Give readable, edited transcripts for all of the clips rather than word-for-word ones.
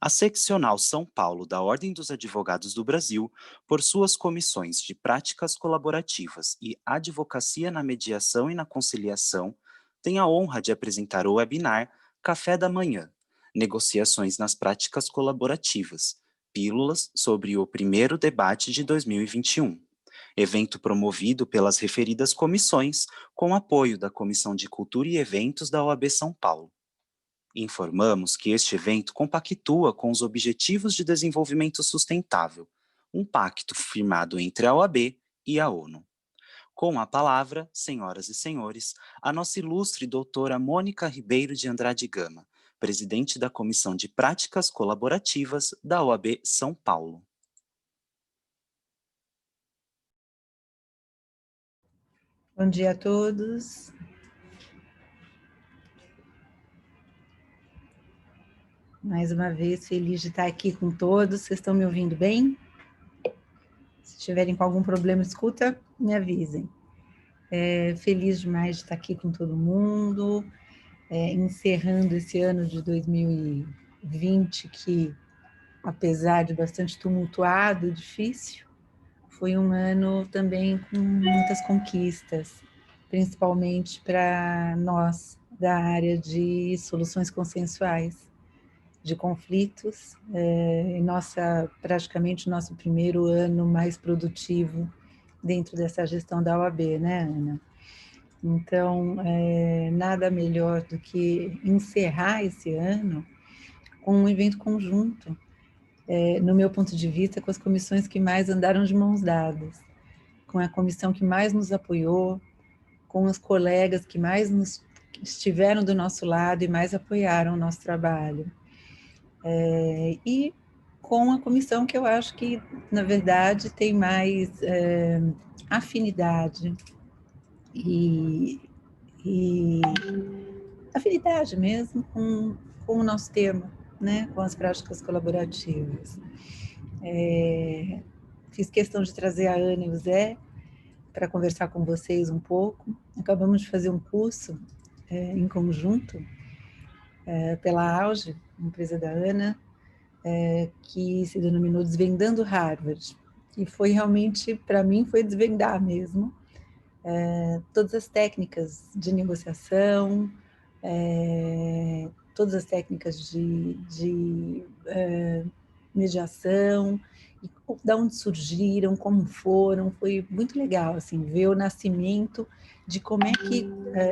A Seccional São Paulo da Ordem dos Advogados do Brasil, por suas comissões de práticas colaborativas e advocacia na mediação e na conciliação, tem a honra de apresentar o webinar Café da Manhã, Negociações nas Práticas Colaborativas, Pílulas sobre o primeiro debate de 2021. Evento promovido pelas referidas comissões, com apoio da Comissão de Cultura e Eventos da OAB São Paulo. Informamos que este evento compactua com os Objetivos de Desenvolvimento Sustentável, um pacto firmado entre a OAB e a ONU. Com a palavra, senhoras e senhores, a nossa ilustre doutora Mônica Ribeiro de Andrade Gama, presidente da Comissão de Práticas Colaborativas da OAB São Paulo. Bom dia a todos. Mais uma vez, feliz de estar aqui com todos. Vocês estão me ouvindo bem? Se tiverem com algum problema, escuta, me avisem. Feliz demais de estar aqui com todo mundo, encerrando esse ano de 2020, que, apesar de bastante tumultuado e difícil, foi um ano também com muitas conquistas, principalmente para nós da área de soluções consensuais de conflitos, praticamente nosso primeiro ano mais produtivo dentro dessa gestão da OAB, né, Ana? Então, nada melhor do que encerrar esse ano com um evento conjunto, no meu ponto de vista, com as comissões que mais andaram de mãos dadas, com a comissão que mais nos apoiou, com os colegas que mais estiveram do nosso lado e mais apoiaram o nosso trabalho. E com a comissão que eu acho que, na verdade, tem mais afinidade e afinidade mesmo com o nosso tema, né, com as práticas colaborativas. Fiz questão de trazer a Ana e o Zé para conversar com vocês um pouco. Acabamos de fazer um curso em conjunto pela Auge, empresa da Ana, que se denominou Desvendando Harvard, e foi realmente, para mim, foi desvendar mesmo todas as técnicas de negociação, todas as técnicas de mediação, e de onde surgiram, como foram, foi muito legal, assim, ver o nascimento de como é que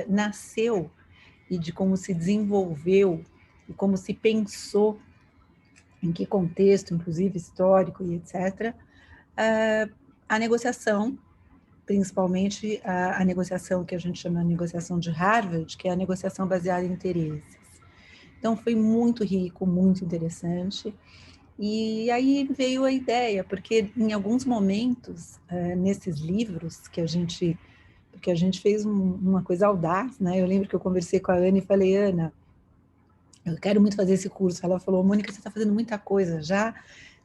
nasceu e de como se desenvolveu e como se pensou, em que contexto, inclusive histórico e etc., a negociação, principalmente a negociação que a gente chama de negociação de Harvard, que é a negociação baseada em interesses. Então, foi muito rico, muito interessante. E aí veio a ideia, porque em alguns momentos, nesses livros que a gente fez uma coisa audaz, né? Eu lembro que eu conversei com a Ana e falei, Ana, eu quero muito fazer esse curso. Ela falou, Mônica, você está fazendo muita coisa já,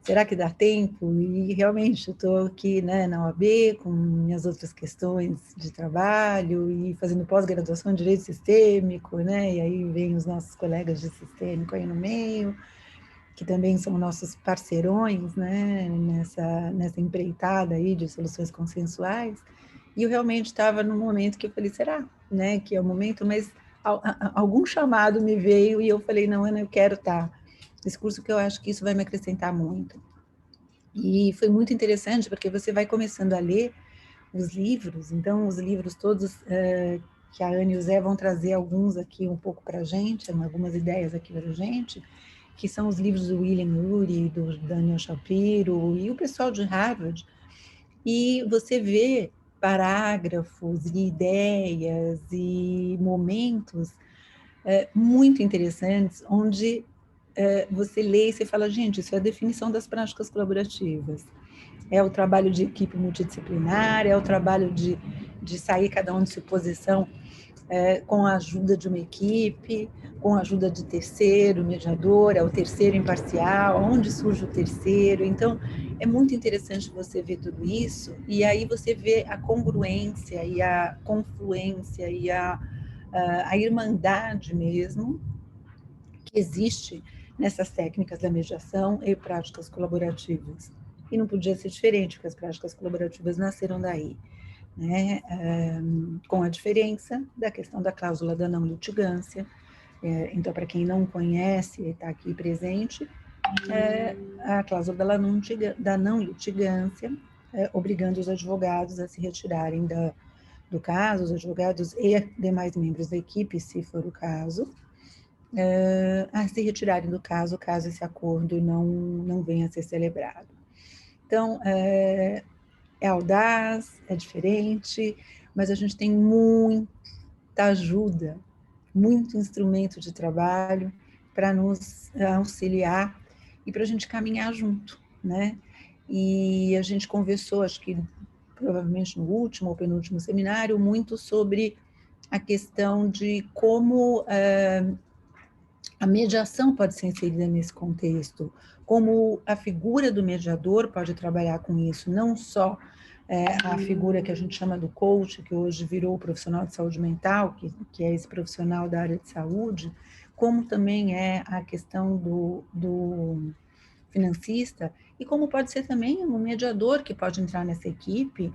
será que dá tempo? E realmente, eu estou aqui, né, na OAB, com minhas outras questões de trabalho e fazendo pós-graduação em Direito Sistêmico, né, e aí vem os nossos colegas de Sistêmico aí no meio, que também são nossos parceirões, né, nessa empreitada aí de soluções consensuais. E eu realmente estava num momento que eu falei, será, né, que é o momento, mas algum chamado me veio e eu falei, não, Ana, eu quero estar nesse curso, que eu acho que isso vai me acrescentar muito. E foi muito interessante, porque você vai começando a ler os livros, então os livros todos que a Ana e o Zé vão trazer alguns aqui um pouco para a gente, algumas ideias aqui para a gente, que são os livros do William Ury, do Daniel Shapiro e o pessoal de Harvard, e você vê parágrafos e ideias e momentos muito interessantes, onde você lê e você fala, gente, isso é a definição das práticas colaborativas. É o trabalho de equipe multidisciplinar, é o trabalho de sair cada um de sua posição com a ajuda de uma equipe, com a ajuda de terceiro, mediador, é o terceiro imparcial, onde surge o terceiro. Então, é muito interessante você ver tudo isso, e aí você vê a congruência e a confluência e a irmandade mesmo que existe nessas técnicas da mediação e práticas colaborativas. E não podia ser diferente, porque as práticas colaborativas nasceram daí, né? Com a diferença da questão da cláusula da não litigância. Então, para quem não conhece e está aqui presente, a cláusula da não litigância, obrigando os advogados a se retirarem do caso, os advogados e demais membros da equipe, se for o caso, a se retirarem do caso esse acordo não venha a ser celebrado. Então, é audaz, é diferente, mas a gente tem muita ajuda, muito instrumento de trabalho para nos auxiliar e para a gente caminhar junto, né? E a gente conversou, acho que provavelmente no último ou penúltimo seminário, muito sobre a questão de como a mediação pode ser inserida nesse contexto, como a figura do mediador pode trabalhar com isso, não só a figura que a gente chama do coach, que hoje virou o profissional de saúde mental, que é esse profissional da área de saúde, como também é a questão do financista, e como pode ser também um mediador que pode entrar nessa equipe,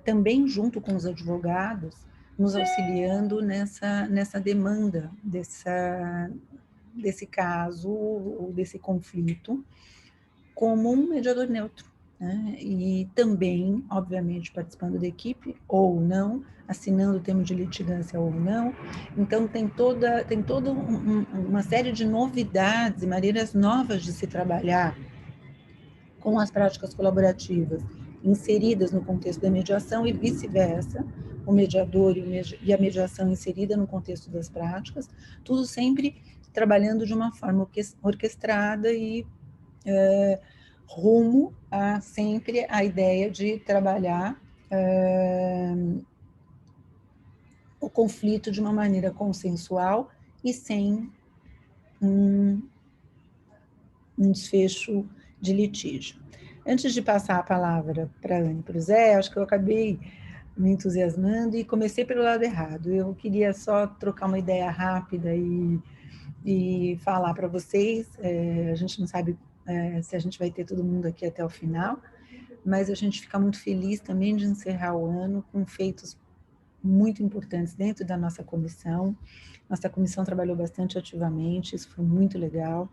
também junto com os advogados, nos auxiliando nessa demanda desse caso ou desse conflito, como um mediador neutro, né? E também, obviamente, participando da equipe ou não, assinando o termo de litigância ou não. Então, tem toda uma série de novidades e maneiras novas de se trabalhar com as práticas colaborativas inseridas no contexto da mediação e vice-versa, o mediador e a mediação inserida no contexto das práticas, tudo sempre trabalhando de uma forma orquestrada e rumo a sempre a ideia de trabalhar o conflito de uma maneira consensual e sem um desfecho de litígio. Antes de passar a palavra para a Anne e para o Zé, acho que eu acabei me entusiasmando e comecei pelo lado errado. Eu queria só trocar uma ideia rápida e falar para vocês, a gente não sabe se a gente vai ter todo mundo aqui até o final, mas a gente fica muito feliz também de encerrar o ano com feitos muito importantes dentro da nossa comissão. Nossa comissão trabalhou bastante ativamente, isso foi muito legal.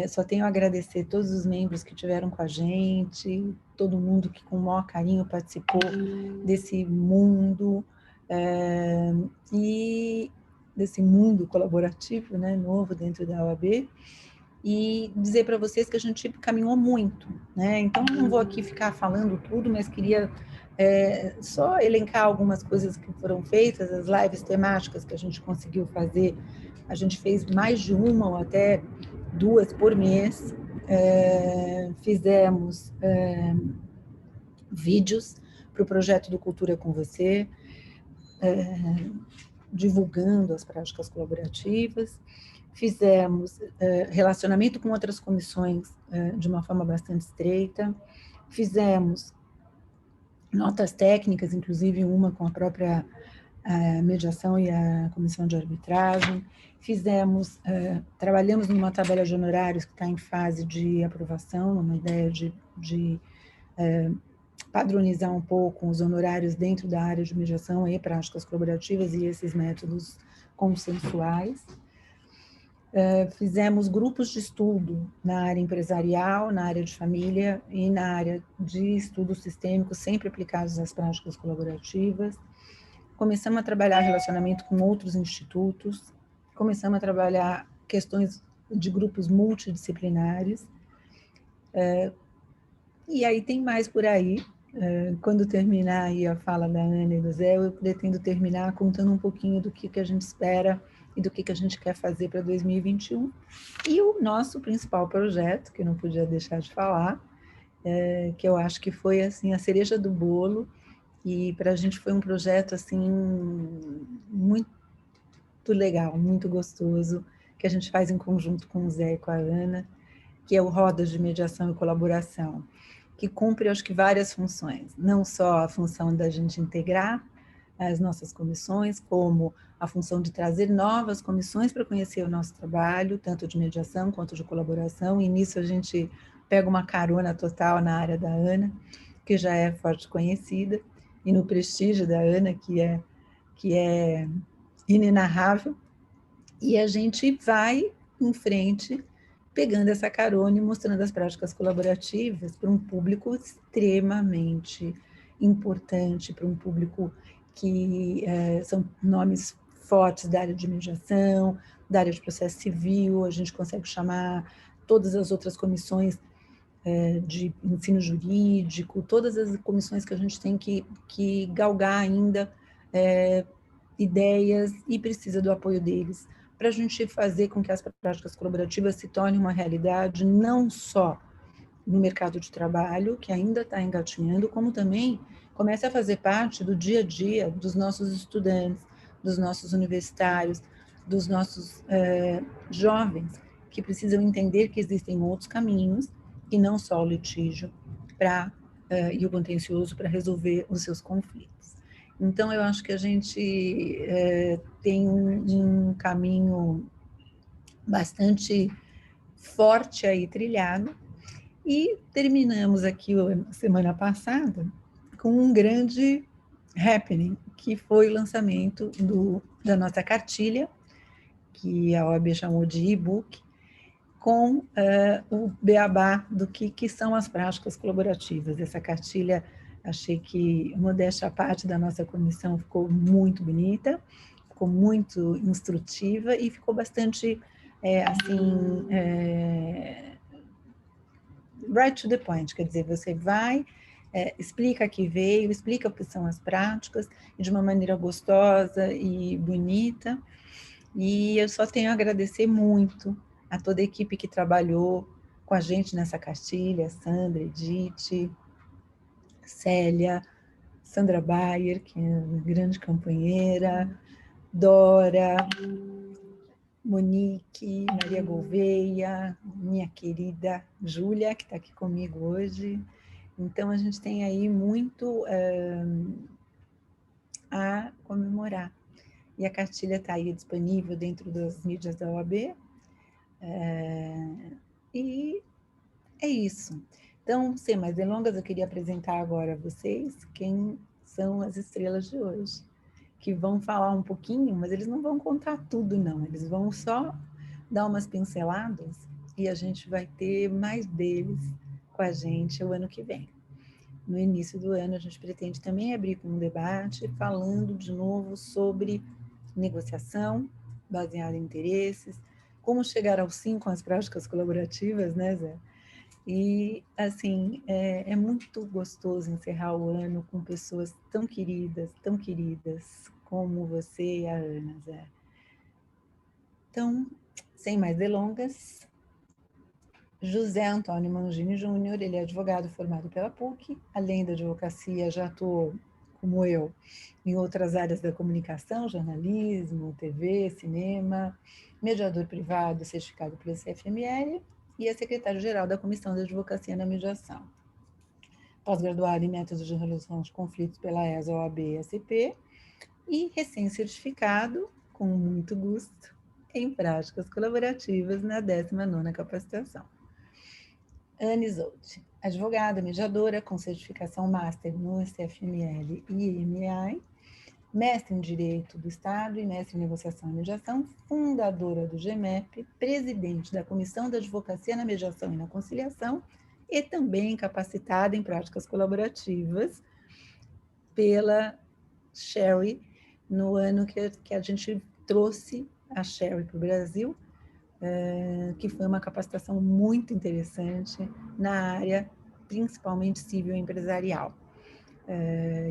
Só tenho a agradecer todos os membros que tiveram com a gente, todo mundo que com o maior carinho participou desse mundo, e desse mundo colaborativo, né, novo dentro da OAB, e dizer para vocês que a gente caminhou muito, né? Então, eu não vou aqui ficar falando tudo, mas queria só elencar algumas coisas que foram feitas, as lives temáticas que a gente conseguiu fazer. A gente fez mais de uma ou até 2 por mês. Fizemos vídeos para o projeto do Cultura com Você, divulgando as práticas colaborativas. Fizemos relacionamento com outras comissões de uma forma bastante estreita. Fizemos notas técnicas, inclusive uma com a própria mediação e a comissão de arbitragem. Trabalhamos numa tabela de honorários que está em fase de aprovação, uma ideia de padronizar um pouco os honorários dentro da área de mediação e práticas colaborativas e esses métodos consensuais. Fizemos grupos de estudo na área empresarial, na área de família e na área de estudos sistêmicos, sempre aplicados às práticas colaborativas. Começamos a trabalhar relacionamento com outros institutos, começamos a trabalhar questões de grupos multidisciplinares, e aí tem mais por aí. Quando terminar aí a fala da Ana e do Zé, eu pretendo terminar contando um pouquinho do que a gente espera e do que a gente quer fazer para 2021. E o nosso principal projeto, que eu não podia deixar de falar, que eu acho que foi assim, a cereja do bolo, e para a gente foi um projeto assim, muito legal, muito gostoso, que a gente faz em conjunto com o Zé e com a Ana, que é o Rodas de Mediação e Colaboração, que cumpre, acho que, várias funções. Não só a função da gente integrar as nossas comissões, como a função de trazer novas comissões para conhecer o nosso trabalho, tanto de mediação quanto de colaboração, e nisso a gente pega uma carona total na área da Ana, que já é forte conhecida, e no prestígio da Ana, que é inenarrável, e a gente vai em frente, pegando essa carona e mostrando as práticas colaborativas para um público extremamente importante, para um público que são nomes fortes da área de mediação, da área de processo civil, a gente consegue chamar todas as outras comissões de ensino jurídico, todas as comissões que a gente tem que galgar ainda ideias e precisa do apoio deles para a gente fazer com que as práticas colaborativas se tornem uma realidade não só no mercado de trabalho, que ainda está engatinhando, como também comece a fazer parte do dia a dia dos nossos estudantes, dos nossos universitários, dos nossos jovens, que precisam entender que existem outros caminhos, e não só o litígio e o contencioso para resolver os seus conflitos. Então, eu acho que a gente tem um caminho bastante forte aí trilhado, e terminamos aqui a semana passada com um grande happening, que foi o lançamento da nossa cartilha, que a OAB chamou de e-book, com o beabá do que são as práticas colaborativas. Essa cartilha, achei que, modéstia à parte da nossa comissão, ficou muito bonita, ficou muito instrutiva e ficou bastante, right to the point, quer dizer, você vai, explica que veio, explica o que são as práticas, de uma maneira gostosa e bonita, e eu só tenho a agradecer muito a toda a equipe que trabalhou com a gente nessa cartilha, Sandra, Edith, Célia, Sandra Bayer, que é uma grande companheira, Dora, Monique, Maria Gouveia, minha querida Júlia, que está aqui comigo hoje. Então, a gente tem aí muito a comemorar. E a cartilha está aí disponível dentro das mídias da OAB. E é isso. Então, sem mais delongas, eu queria apresentar agora a vocês quem são as estrelas de hoje, que vão falar um pouquinho, mas eles não vão contar tudo, não. Eles vão só dar umas pinceladas e a gente vai ter mais deles com a gente o ano que vem. No início do ano, a gente pretende também abrir com um debate falando de novo sobre negociação baseada em interesses, como chegar ao sim com as práticas colaborativas, né, Zé? E, assim, é muito gostoso encerrar o ano com pessoas tão queridas como você e a Ana, Zé. Então, sem mais delongas, José Antônio Mangini Júnior, ele é advogado formado pela PUC, além da advocacia já atuou, como eu, em outras áreas da comunicação, jornalismo, TV, cinema, mediador privado certificado pelo CFML e é secretário-geral da Comissão de Advocacia na Mediação. Pós-graduado em métodos de resolução de conflitos pela ESA, OAB e SP, e recém-certificado, com muito gosto, em práticas colaborativas na 19ª capacitação. Anne Isolde, advogada, mediadora com certificação Master no CFML e EMI, mestre em Direito do Estado e mestre em Negociação e Mediação, fundadora do GEMEP, presidente da Comissão da Advocacia na Mediação e na Conciliação e também capacitada em práticas colaborativas pela Sherry, no ano que a gente trouxe a Sherry para o Brasil, que foi uma capacitação muito interessante na área, principalmente civil e empresarial.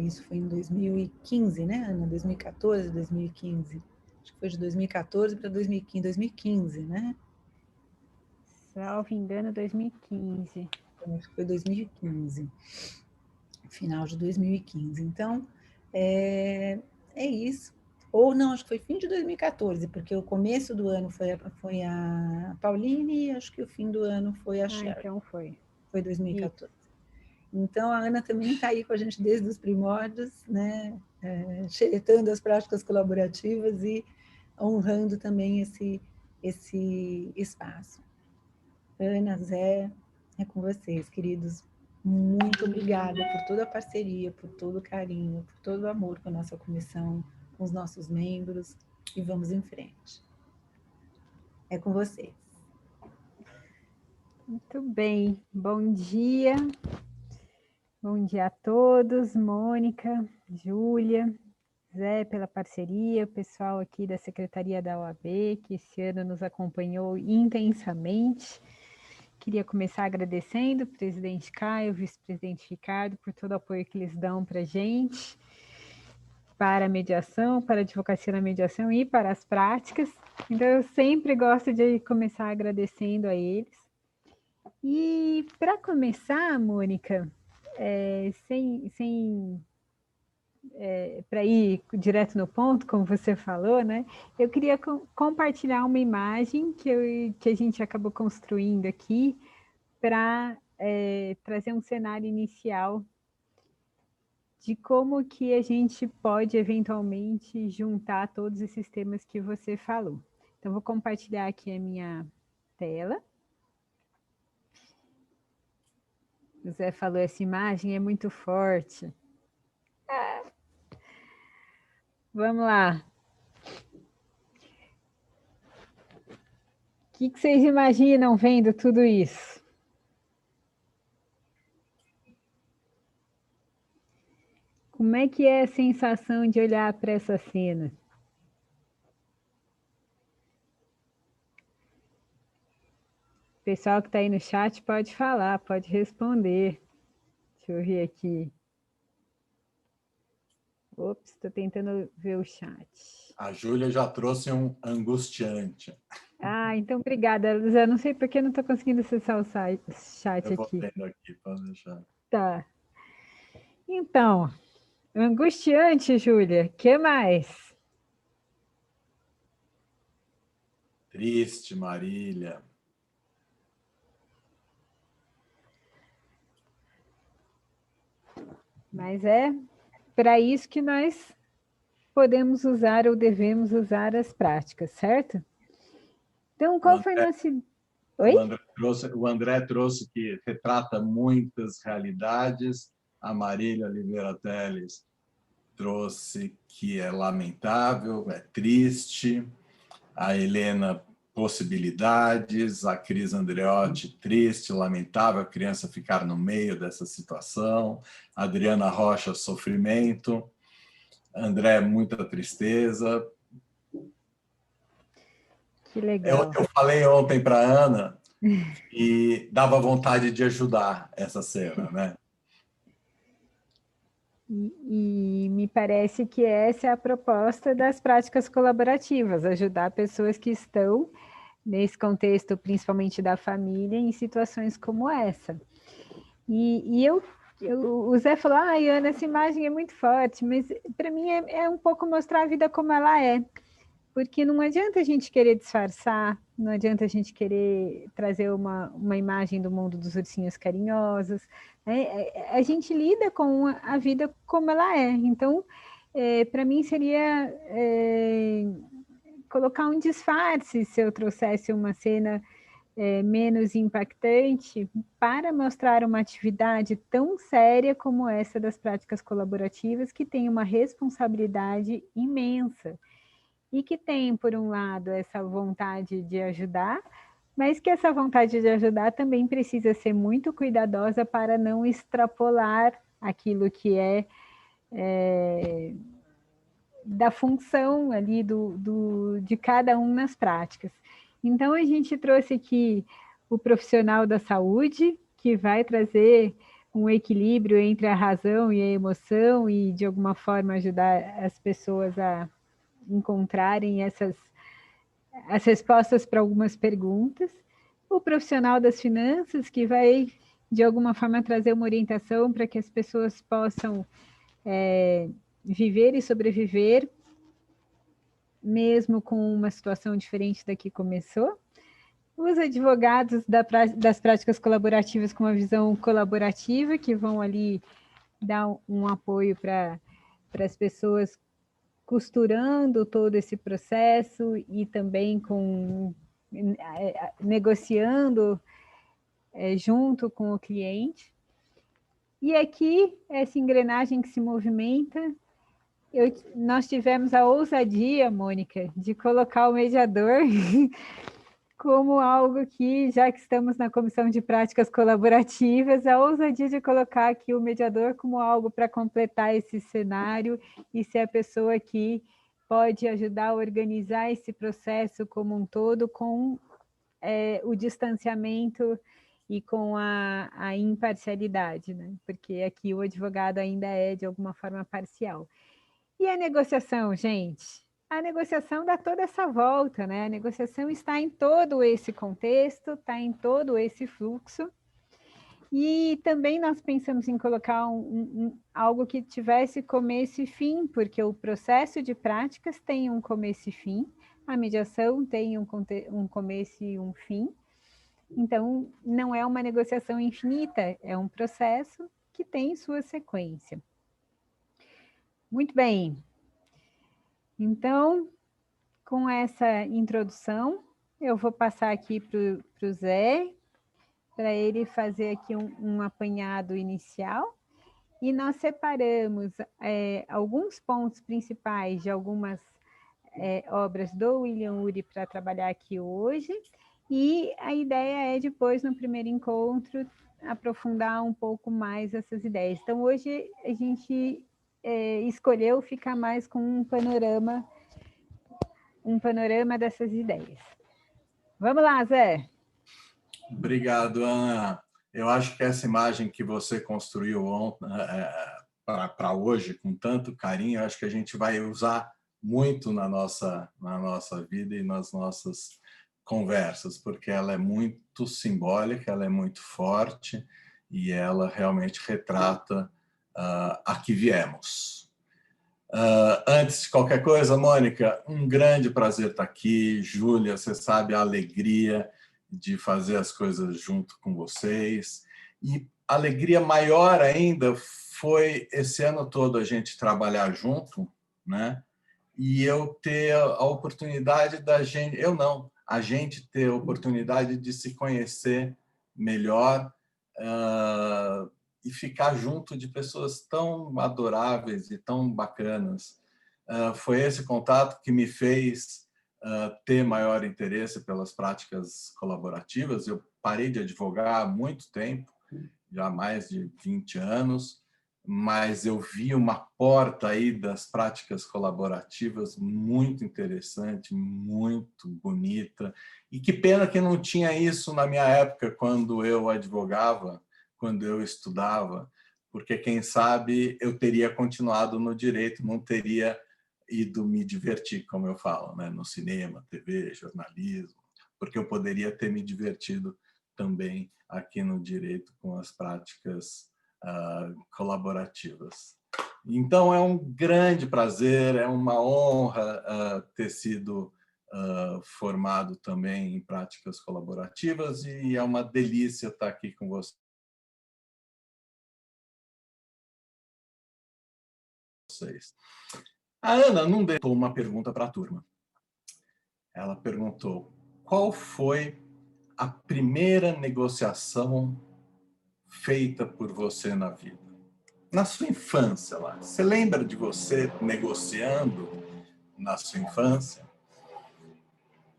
Isso foi em 2015, né, Ana? 2014, 2015. Acho que foi de 2014 para 2015, né? Salvo engano, 2015. Acho que foi 2015. Final de 2015. Então, é isso. Ou não, acho que foi fim de 2014, porque o começo do ano foi a Pauline e acho que o fim do ano foi a Sherry. Então foi. Foi 2014. Então, a Ana também está aí com a gente desde os primórdios, né? xeretando as práticas colaborativas e honrando também esse espaço. Ana, Zé, é com vocês, queridos. Muito obrigada por toda a parceria, por todo o carinho, por todo o amor com a nossa comissão, com os nossos membros, e vamos em frente. É com vocês. Muito bem, bom dia. Bom dia a todos, Mônica, Júlia, Zé pela parceria, o pessoal aqui da Secretaria da OAB, que esse ano nos acompanhou intensamente. Queria começar agradecendo o presidente Caio, o vice-presidente Ricardo, por todo o apoio que eles dão para a gente, para a mediação, para a advocacia na mediação e para as práticas. Então, eu sempre gosto de começar agradecendo a eles. E, para começar, Mônica, para ir direto no ponto, como você falou, né? Eu queria compartilhar uma imagem que a gente acabou construindo aqui para trazer um cenário inicial de como que a gente pode eventualmente juntar todos esses temas que você falou. Então, vou compartilhar aqui a minha tela. O Zé falou, essa imagem é muito forte. Vamos lá. O que vocês imaginam vendo tudo isso? Como é que é a sensação de olhar para essa cena? O pessoal que está aí no chat pode falar, pode responder. Deixa eu ver aqui. Ops, estou tentando ver o chat. A Júlia já trouxe um angustiante. Ah, então obrigada, Luzia. Não sei por que não estou conseguindo acessar o chat Eu vou aqui. tendo aqui, pode deixar. Tá. Então, angustiante, Júlia. O que mais? Triste, Marília. Mas é para isso que nós podemos usar ou devemos usar as práticas, certo? Então, qual foi nosso... Oi? O André trouxe que retrata muitas realidades, a Marília Oliveira Teles trouxe que é lamentável, é triste, a Helena possibilidades, a Cris Andreotti triste, lamentável, a criança ficar no meio dessa situação, a Adriana Rocha sofrimento, André muita tristeza. Que legal. Eu falei ontem para a Ana e dava vontade de ajudar essa cena, né? E me parece que essa é a proposta das práticas colaborativas, ajudar pessoas que estão nesse contexto, principalmente da família, em situações como essa. O Zé falou, Ana, essa imagem é muito forte, mas para mim é um pouco mostrar a vida como ela é. Porque não adianta a gente querer disfarçar, não adianta a gente querer trazer uma imagem do mundo dos ursinhos carinhosos, né? A gente lida com a vida como ela é. Então, para mim seria colocar um disfarce se eu trouxesse uma cena menos impactante para mostrar uma atividade tão séria como essa das práticas colaborativas, que tem uma responsabilidade imensa. E que tem, por um lado, essa vontade de ajudar, mas que essa vontade de ajudar também precisa ser muito cuidadosa para não extrapolar aquilo que é da função ali de cada um nas práticas. Então, a gente trouxe aqui o profissional da saúde, que vai trazer um equilíbrio entre a razão e a emoção e, de alguma forma, ajudar as pessoas a encontrarem as respostas para algumas perguntas. O profissional das finanças, que vai, de alguma forma, trazer uma orientação para que as pessoas possam viver e sobreviver, mesmo com uma situação diferente da que começou. Os advogados das práticas colaborativas com uma visão colaborativa, que vão ali dar um apoio para para as pessoas costurando todo esse processo e também negociando junto com o cliente. E aqui, essa engrenagem que se movimenta, nós tivemos a ousadia, Mônica, de colocar o mediador como algo que, já que estamos na Comissão de Práticas Colaborativas, a ousadia de colocar aqui o mediador como algo para completar esse cenário e ser a pessoa que pode ajudar a organizar esse processo como um todo com o distanciamento e com a imparcialidade, né? Porque aqui o advogado ainda é, de alguma forma, parcial. E a negociação, gente? A negociação dá toda essa volta, né? A negociação está em todo esse contexto, está em todo esse fluxo. E também nós pensamos em colocar algo que tivesse começo e fim, porque o processo de práticas tem um começo e fim, a mediação tem um começo e um fim. Então, não é uma negociação infinita, é um processo que tem sua sequência. Muito bem. Então, com essa introdução, eu vou passar aqui para o Zé, para ele fazer aqui um apanhado inicial. E nós separamos alguns pontos principais de algumas obras do William Ury para trabalhar aqui hoje. E a ideia é depois, no primeiro encontro, aprofundar um pouco mais essas ideias. Então, hoje a gente escolheu ficar mais com um panorama dessas ideias. Vamos lá, Zé. Obrigado, Ana. Eu acho que essa imagem que você construiu para hoje, com tanto carinho, eu acho que a gente vai usar muito na nossa vida e nas nossas conversas, porque ela é muito simbólica, ela é muito forte e ela realmente retrata a que viemos. Antes de qualquer coisa, Mônica, um grande prazer estar aqui. Júlia, você sabe a alegria de fazer as coisas junto com vocês. E a alegria maior ainda foi esse ano todo a gente trabalhar junto, né? E eu ter a oportunidade a gente ter a oportunidade de se conhecer melhor e ficar junto de pessoas tão adoráveis e tão bacanas. Foi esse contato que me fez ter maior interesse pelas práticas colaborativas. Eu parei de advogar há muito tempo, já há mais de 20 anos, mas eu vi uma porta aí das práticas colaborativas muito interessante, muito bonita, e que pena que não tinha isso na minha época, quando eu advogava, quando eu estudava, porque, quem sabe, eu teria continuado no direito, não teria ido me divertir, como eu falo, né? No cinema, TV, jornalismo, porque eu poderia ter me divertido também aqui no direito com as práticas colaborativas. Então, é um grande prazer, é uma honra ter sido formado também em práticas colaborativas e é uma delícia estar aqui com vocês. A Ana não deixou uma pergunta para a turma. Ela perguntou: qual foi a primeira negociação feita por você na vida? Na sua infância lá. Você lembra de você negociando na sua infância?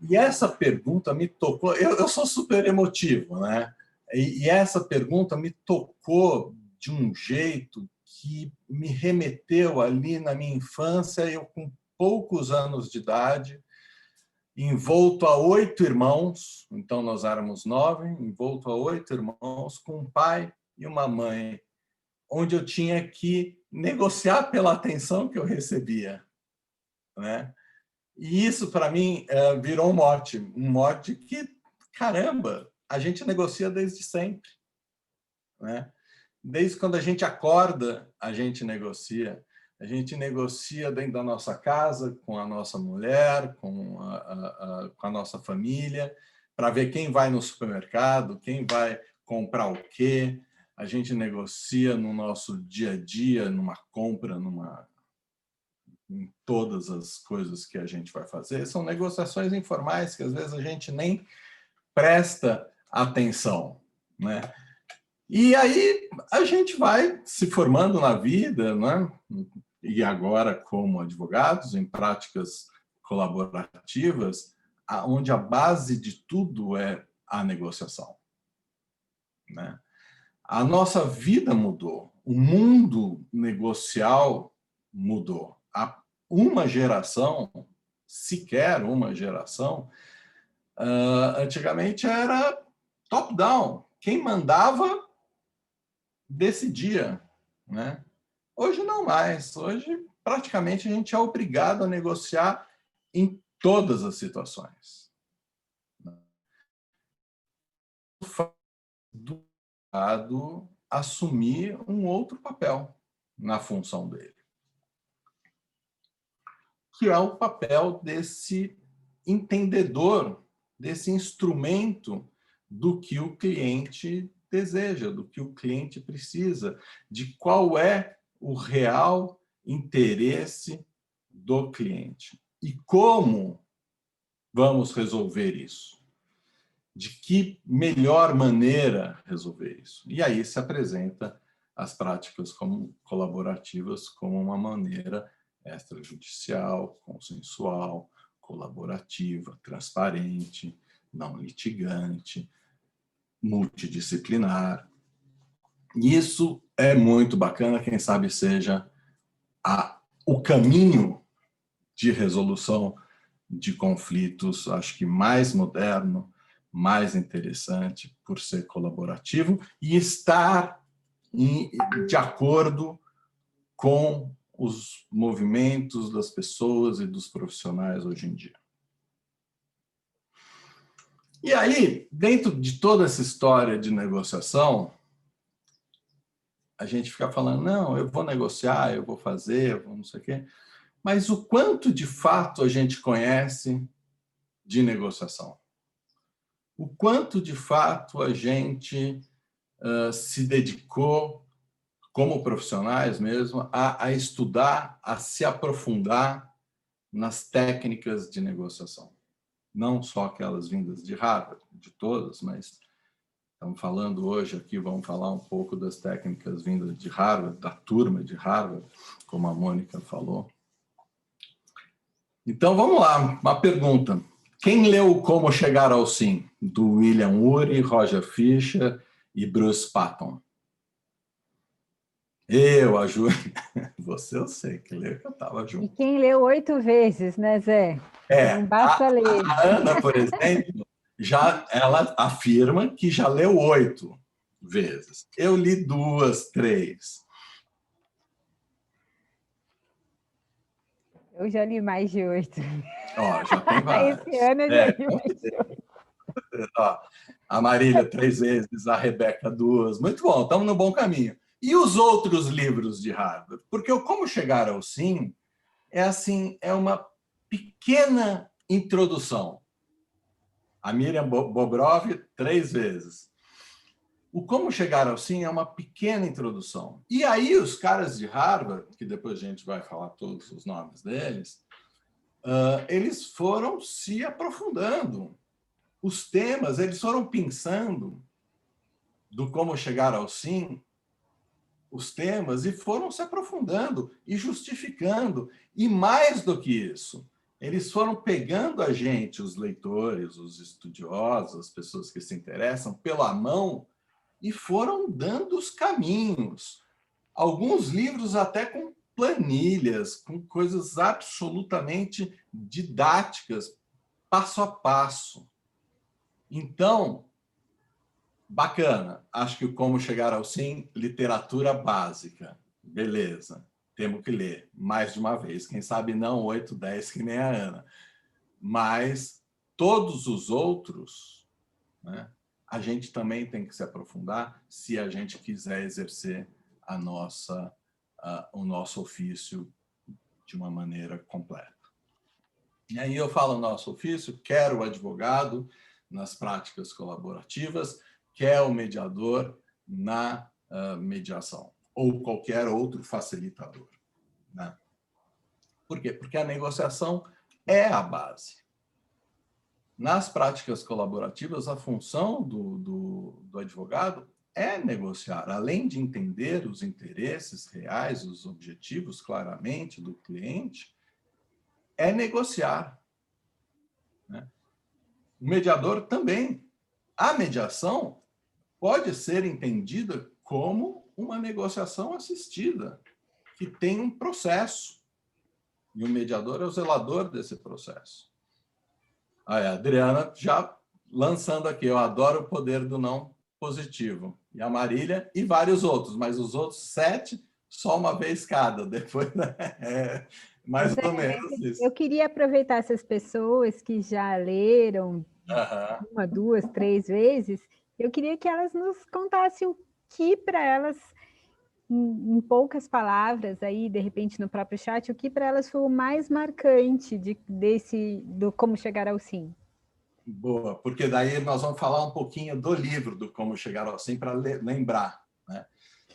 E essa pergunta me tocou. Eu sou super emotivo, né? E essa pergunta me tocou de um jeito que me remeteu ali na minha infância, eu com poucos anos de idade, envolto a 8 irmãos, então nós éramos 9, envolto a 8 irmãos, com um pai e uma mãe, onde eu tinha que negociar pela atenção que eu recebia, né? E isso, para mim, virou um mote que, caramba, a gente negocia desde sempre, né? Desde quando a gente acorda, a gente negocia. A gente negocia dentro da nossa casa, com a nossa mulher, com a nossa família, para ver quem vai no supermercado, quem vai comprar o quê. A gente negocia no nosso dia a dia, numa compra, numa em todas as coisas que a gente vai fazer, são negociações informais que às vezes a gente nem presta atenção, né? E aí a gente vai se formando na vida, né? E agora como advogados em práticas colaborativas, onde a base de tudo é a negociação, né? A nossa vida mudou, o mundo negocial mudou. Há uma geração, sequer uma geração, antigamente era top-down. Quem mandava decidia, né? Hoje não mais. Hoje, praticamente, a gente é obrigado a negociar em todas as situações. Do lado, assumir um outro papel na função dele, que é o papel desse entendedor, desse instrumento do que o cliente deseja, do que o cliente precisa, de qual é o real interesse do cliente e como vamos resolver isso. De que melhor maneira resolver isso? E aí se apresenta as práticas colaborativas como uma maneira extrajudicial, consensual, colaborativa, transparente, não litigante, multidisciplinar. E isso é muito bacana, quem sabe seja o caminho de resolução de conflitos, acho que mais moderno, mais interessante por ser colaborativo e estar de acordo com os movimentos das pessoas e dos profissionais hoje em dia. E aí, dentro de toda essa história de negociação, a gente fica falando, não, eu vou negociar, eu vou fazer, eu vou não sei o quê, mas o quanto de fato a gente conhece de negociação? O quanto de fato a gente se dedicou, como profissionais mesmo, a estudar, a se aprofundar nas técnicas de negociação? Não só aquelas vindas de Harvard, de todas, mas estamos falando hoje aqui, vamos falar um pouco das técnicas vindas de Harvard, da turma de Harvard, como a Mônica falou. Então, vamos lá, uma pergunta. Quem leu Como Chegar ao Sim, do William Ury, Roger Fisher e Bruce Patton? Eu, a Júlia, você eu sei que leu, que eu estava junto. E quem leu 8 vezes, né, Zé? Não basta ler. A Ana, por exemplo, ela afirma que já leu 8 vezes. Eu li 2, 3. Eu já li mais de 8. Ó, já tem vários. Esse ano eu já li mais de 8. Ó, a Marília 3 vezes, a Rebeca 2. Muito bom, estamos no bom caminho. E os outros livros de Harvard? Porque o Como Chegar ao Sim é assim, é uma pequena introdução. A Miriam Bobrov 3 vezes. O Como Chegar ao Sim é uma pequena introdução. E aí os caras de Harvard, que depois a gente vai falar todos os nomes deles, eles foram se aprofundando. Os temas, eles foram pensando do Como Chegar ao Sim, os temas, e foram se aprofundando e justificando. E mais do que isso, eles foram pegando a gente, os leitores, os estudiosos, as pessoas que se interessam, pela mão e foram dando os caminhos. Alguns livros até com planilhas, com coisas absolutamente didáticas, passo a passo. Então, bacana. Acho que o Como Chegar ao Sim, literatura básica. Beleza. Temos que ler mais de uma vez. Quem sabe não 8, 10, que nem a Ana. Mas todos os outros, né, a gente também tem que se aprofundar se a gente quiser exercer o nosso ofício de uma maneira completa. E aí eu falo nosso ofício, quer o advogado nas práticas colaborativas, quer o mediador na mediação, ou qualquer outro facilitador, né? Por quê? Porque a negociação é a base. Nas práticas colaborativas, a função do advogado é negociar, além de entender os interesses reais, os objetivos claramente do cliente, é negociar. Né? O mediador também. A mediação pode ser entendida como uma negociação assistida, que tem um processo. E o mediador é o zelador desse processo. Aí, a Adriana já lançando aqui, eu adoro o poder do não positivo. E a Marília e vários outros, mas os outros 7, só uma vez cada. Depois, é mais ou menos isso. Eu queria aproveitar essas pessoas que já leram 1, 2, 3 vezes, eu queria que elas nos contassem o que para elas, em poucas palavras, aí de repente no próprio chat, o que para elas foi o mais marcante do Como Chegar ao Sim. Boa, porque daí nós vamos falar um pouquinho do livro do Como Chegar ao Sim para lembrar. Né?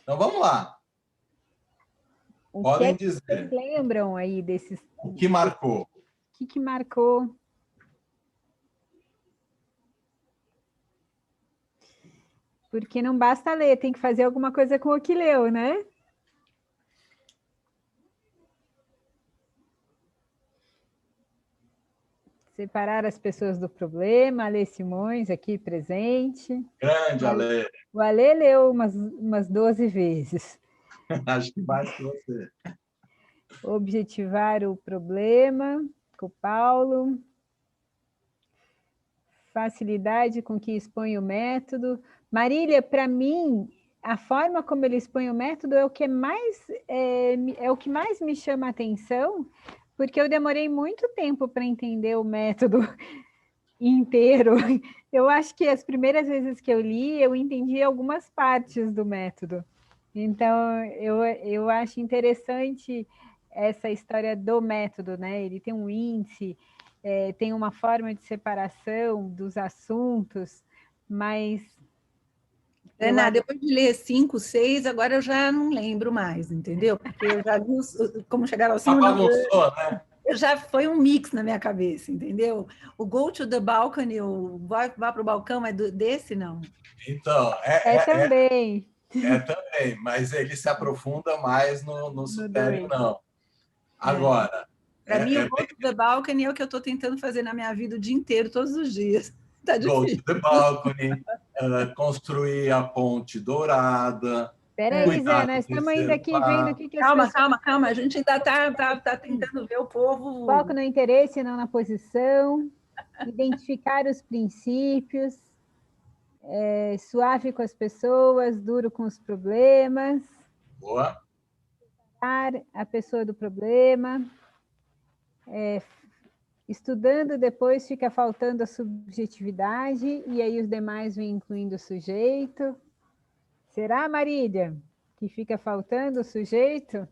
Então vamos lá. Podem dizer. Vocês lembram aí desses? O que marcou? O que marcou? Porque não basta ler, tem que fazer alguma coisa com o que leu, né? Separar as pessoas do problema, Alê Simões aqui presente. Grande, Alê. O Alê leu umas 12 vezes. Acho que mais que você. Objetivar o problema, com o Paulo. Facilidade com que expõe o método. Marília, para mim, a forma como ele expõe o método é o que mais me chama a atenção, porque eu demorei muito tempo para entender o método inteiro. Eu acho que as primeiras vezes que eu li, eu entendi algumas partes do método. Então, eu acho interessante essa história do método, né? Ele tem um índice, tem uma forma de separação dos assuntos, mas... Ana, depois de ler 5, 6, agora eu já não lembro mais, entendeu? Porque eu já vi Como Chegar ao Sim. Bagunçou, né? Já foi um mix na minha cabeça, entendeu? O Go to the Balcony, o Vá para o Balcão, é desse, não? Então, também. É também, mas ele se aprofunda mais no supério, não. Agora... Para mim, o Go to the Balcony é o que eu estou tentando fazer na minha vida o dia inteiro, todos os dias. Tá difícil. Go to the Balcony, construir a ponte dourada. Peraí, Zé, nós estamos ainda aqui vendo o que Calma, a gente ainda está tentando ver o povo... Foco no interesse, não na posição. Identificar os princípios. Suave com as pessoas, duro com os problemas. Boa. A pessoa do problema. Estudando, depois fica faltando a subjetividade, e aí os demais vêm incluindo o sujeito. Será, Marília, que fica faltando o sujeito?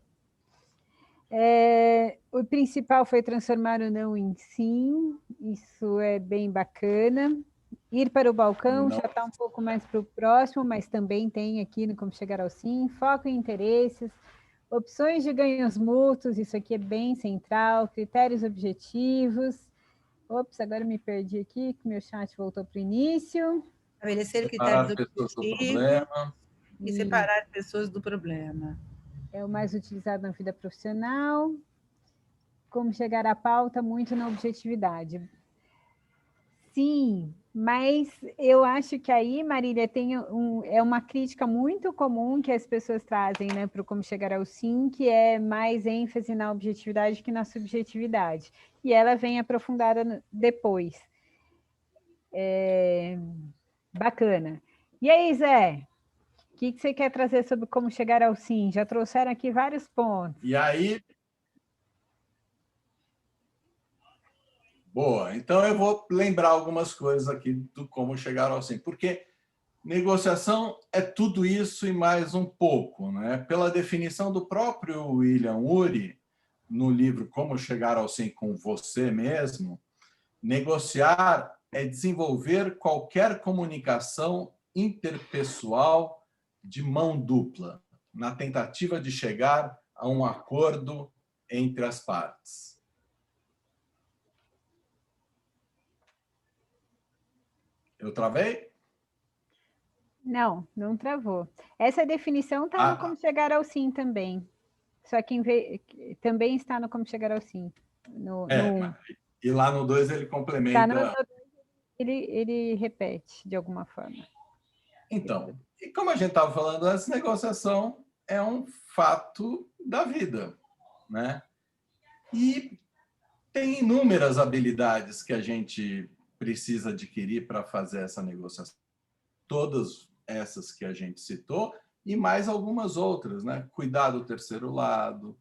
O principal foi transformar o não em sim, isso é bem bacana. Ir para o balcão já está um pouco mais para o próximo, mas também tem aqui no Como Chegar ao Sim. Foco em interesses. Opções de ganhos mútuos, isso aqui é bem central. Critérios objetivos. Ops, agora me perdi aqui, que meu chat voltou para o início. Estabelecer critérios objetivos e separar pessoas do problema. É o mais utilizado na vida profissional. Como chegar à pauta muito na objetividade. Sim, mas eu acho que aí, Marília, é uma crítica muito comum que as pessoas trazem, né, para o Como Chegar ao Sim, que é mais ênfase na objetividade que na subjetividade. E ela vem aprofundada depois. Bacana. E aí, Zé? O que você quer trazer sobre Como Chegar ao Sim? Já trouxeram aqui vários pontos. E aí... Boa, então eu vou lembrar algumas coisas aqui do Como Chegar ao Sim, porque negociação é tudo isso e mais um pouco, né? Pela definição do próprio William Ury, no livro Como Chegar ao Sim com Você Mesmo, negociar é desenvolver qualquer comunicação interpessoal de mão dupla, na tentativa de chegar a um acordo entre as partes. Eu travei? Não, não travou. Essa definição está no Como Chegar ao Sim também. Só que também está no Como Chegar ao Sim. E lá no 2 ele complementa. Ele repete de alguma forma. Então, e como a gente estava falando antes, negociação é um fato da vida, né? E tem inúmeras habilidades que a gente precisa adquirir para fazer essa negociação. Todas essas que a gente citou e mais algumas outras, né? Cuidar do terceiro lado,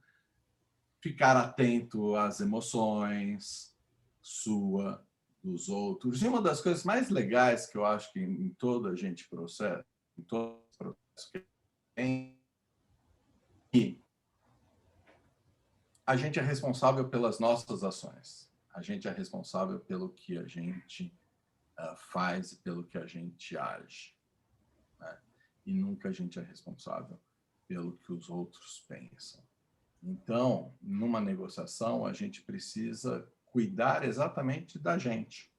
ficar atento às emoções sua, dos outros. E uma das coisas mais legais que eu acho que em todo a gente processo, em todo processo que tem, que a gente é responsável pelas nossas ações. A gente é responsável pelo que a gente faz e pelo que a gente age, né? E nunca a gente é responsável pelo que os outros pensam. Então, numa negociação, a gente precisa cuidar exatamente da gente.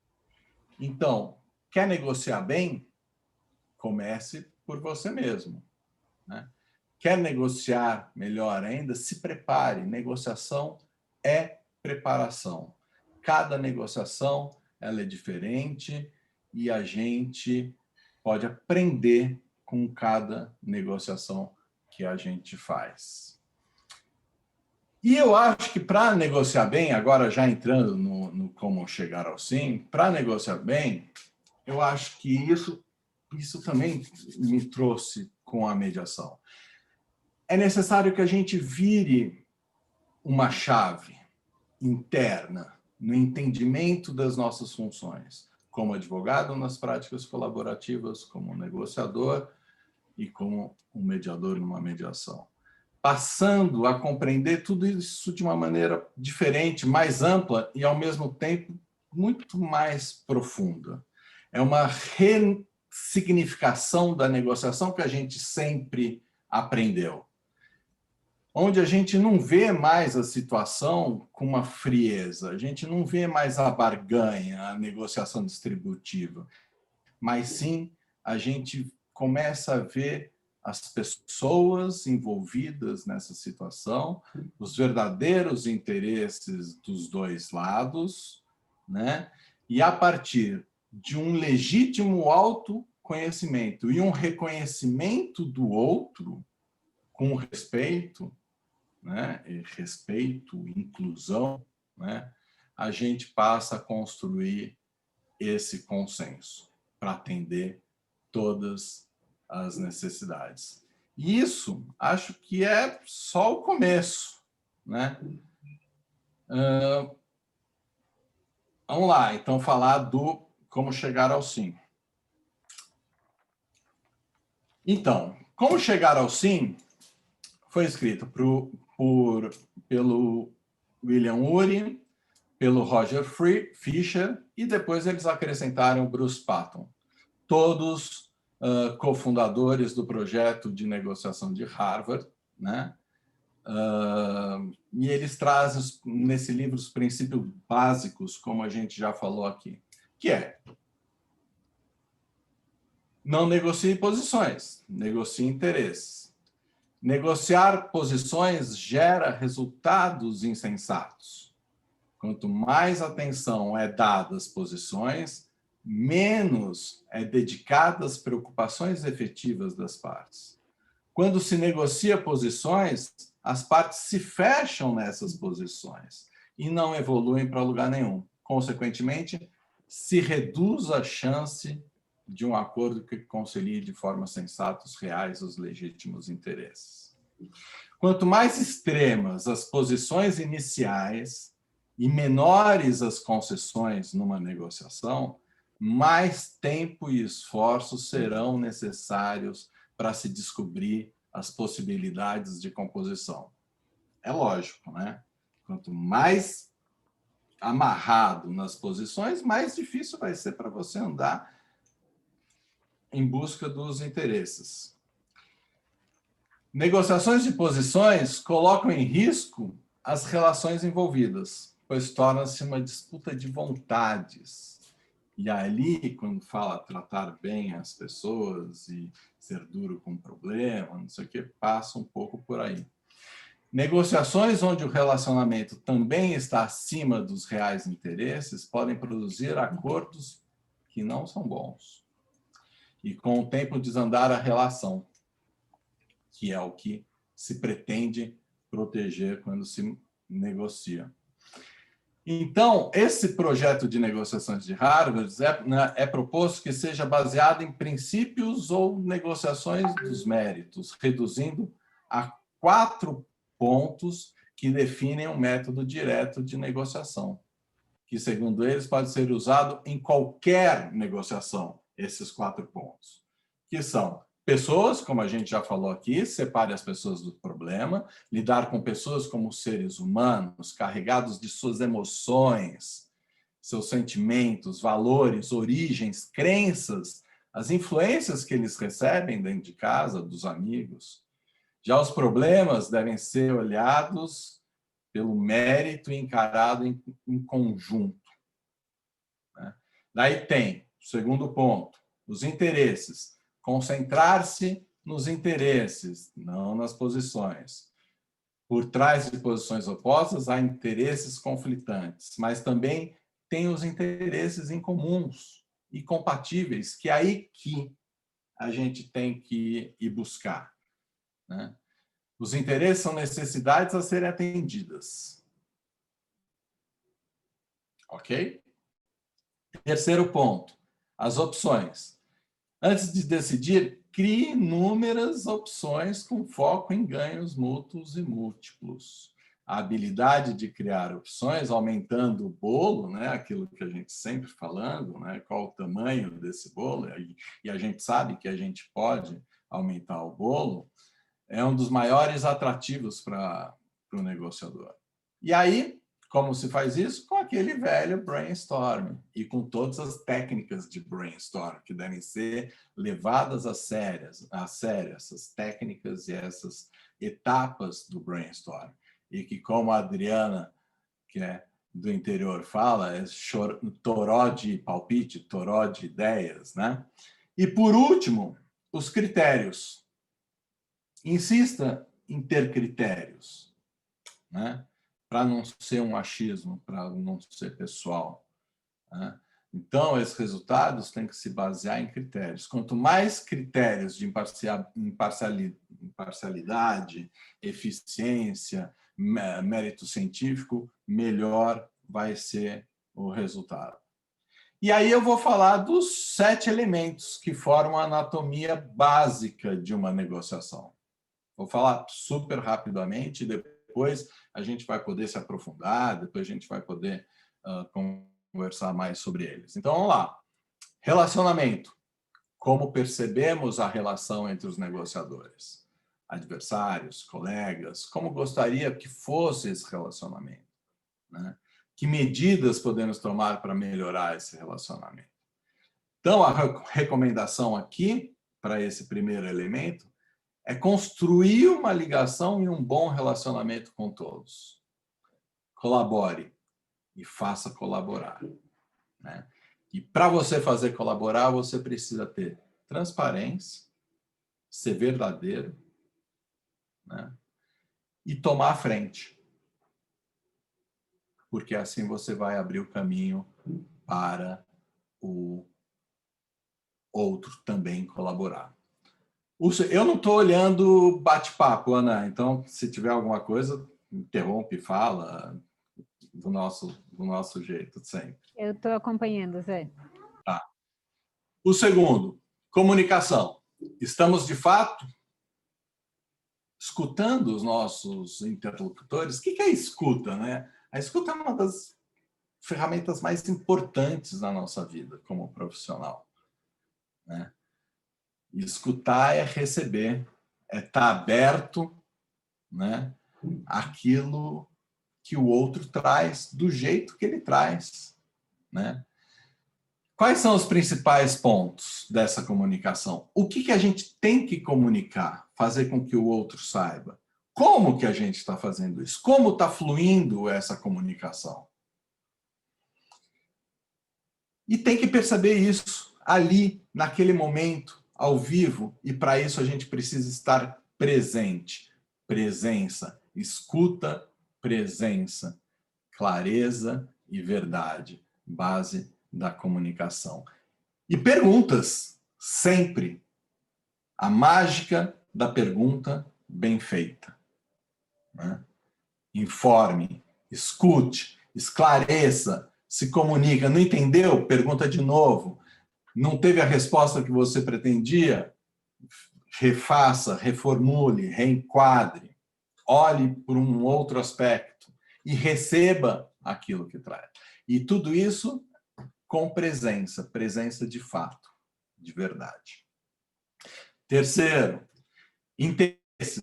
Então, quer negociar bem? Comece por você mesmo, né? Quer negociar melhor ainda? Se prepare. Negociação é preparação. Cada negociação ela é diferente e a gente pode aprender com cada negociação que a gente faz. E eu acho que para negociar bem, agora já entrando no como chegar ao sim, para negociar bem, eu acho que isso também me trouxe com a mediação. É necessário que a gente vire uma chave interna no entendimento das nossas funções, como advogado nas práticas colaborativas, como negociador e como um mediador numa mediação. Passando a compreender tudo isso de uma maneira diferente, mais ampla e, ao mesmo tempo, muito mais profunda. É uma ressignificação da negociação que a gente sempre aprendeu, onde a gente não vê mais a situação com uma frieza, a gente não vê mais a barganha, a negociação distributiva, mas sim a gente começa a ver as pessoas envolvidas nessa situação, os verdadeiros interesses dos dois lados, né? E a partir de um legítimo autoconhecimento e um reconhecimento do outro com respeito, né? Respeito, inclusão, né? A gente passa a construir esse consenso para atender todas as necessidades. E isso, acho que é só o começo, né? Vamos lá, então, falar do como chegar ao sim. Então, como chegar ao sim foi escrito pelo William Ury, pelo Roger Fisher, e depois eles acrescentaram o Bruce Patton. Todos cofundadores do projeto de negociação de Harvard, né? E eles trazem nesse livro os princípios básicos, como a gente já falou aqui, que é: não negocie posições, negocie interesses. Negociar posições gera resultados insensatos. Quanto mais atenção é dada às posições, menos é dedicada às preocupações efetivas das partes. Quando se negocia posições, as partes se fecham nessas posições e não evoluem para lugar nenhum. Consequentemente, se reduz a chance de um acordo que concilie de forma sensata os reais os legítimos interesses. Quanto mais extremas as posições iniciais e menores as concessões numa negociação, mais tempo e esforços serão necessários para se descobrir as possibilidades de composição. É lógico, né? Quanto mais amarrado nas posições, mais difícil vai ser para você andar em busca dos interesses. Negociações de posições colocam em risco as relações envolvidas, pois torna-se uma disputa de vontades. E ali, quando fala tratar bem as pessoas e ser duro com o problema, não sei o que, passa um pouco por aí. Negociações onde o relacionamento também está acima dos reais interesses podem produzir acordos que não são bons. E com o tempo desandar a relação, que é o que se pretende proteger quando se negocia. Então, esse projeto de negociações de Harvard é proposto que seja baseado em princípios ou negociações dos méritos, reduzindo a 4 pontos que definem um método direto de negociação, que, segundo eles, pode ser usado em qualquer negociação, esses 4 pontos, que são pessoas, como a gente já falou aqui, separe as pessoas do problema, lidar com pessoas como seres humanos, carregados de suas emoções, seus sentimentos, valores, origens, crenças, as influências que eles recebem dentro de casa, dos amigos. Já os problemas devem ser olhados pelo mérito e encarado em conjunto. Né? Daí tem o segundo ponto, os interesses. Concentrar-se nos interesses, não nas posições. Por trás de posições opostas, há interesses conflitantes, mas também tem os interesses em comuns e compatíveis, que é aí que a gente tem que ir buscar. Né? Os interesses são necessidades a serem atendidas. Ok? Terceiro ponto, as opções. Antes de decidir, crie inúmeras opções com foco em ganhos mútuos e múltiplos. A habilidade de criar opções, aumentando o bolo, né, aquilo que a gente sempre falando, né, qual o tamanho desse bolo, e a gente sabe que a gente pode aumentar o bolo, é um dos maiores atrativos para o negociador. E aí, como se faz isso? Com aquele velho brainstorm e com todas as técnicas de brainstorm que devem ser levadas a sério, essas técnicas e essas etapas do brainstorm. E que, como a Adriana, que é do interior, fala, é toró de palpite, toró de ideias, né? E, por último, os critérios. Insista em ter critérios, né? Para não ser um achismo, para não ser pessoal. Né? Então, esses resultados têm que se basear em critérios. Quanto mais critérios de imparcialidade, eficiência, mérito científico, melhor vai ser o resultado. E aí eu vou falar dos 7 elementos que formam a anatomia básica de uma negociação. Vou falar super rapidamente, depois a gente vai poder se aprofundar, depois a gente vai poder conversar mais sobre eles. Então, vamos lá. Relacionamento. Como percebemos a relação entre os negociadores? Adversários, colegas, como gostaria que fosse esse relacionamento? Né? Que medidas podemos tomar para melhorar esse relacionamento? Então, a recomendação aqui, para esse primeiro elemento, é construir uma ligação e um bom relacionamento com todos. Colabore e faça colaborar. Né? E para você fazer colaborar, você precisa ter transparência, ser verdadeiro, né? E tomar a frente. Porque assim você vai abrir o caminho para o outro também colaborar. Eu não estou olhando bate-papo, Ana, então, se tiver alguma coisa, interrompe, fala do nosso jeito, sempre. Eu estou acompanhando, Zé. Tá. O segundo, comunicação. Estamos, de fato, escutando os nossos interlocutores. O que é a escuta, né? A escuta é uma das ferramentas mais importantes na nossa vida como profissional, né? E escutar é receber, é estar aberto, né, àquilo que o outro traz, do jeito que ele traz, né? Quais são os principais pontos dessa comunicação? O que a gente tem que comunicar, fazer com que o outro saiba? Como que a gente está fazendo isso? Como está fluindo essa comunicação? E tem que perceber isso ali, naquele momento, ao vivo, e para isso a gente precisa estar presente. Presença, escuta, presença, clareza e verdade, base da comunicação. E perguntas, sempre. A mágica da pergunta bem feita, né? Informe, escute, esclareça, se comunica. Não entendeu? Pergunta de novo. Não teve a resposta que você pretendia? Refaça, reformule, reenquadre. Olhe por um outro aspecto e receba aquilo que traz. E tudo isso com presença, presença de fato, de verdade. Terceiro, interesses.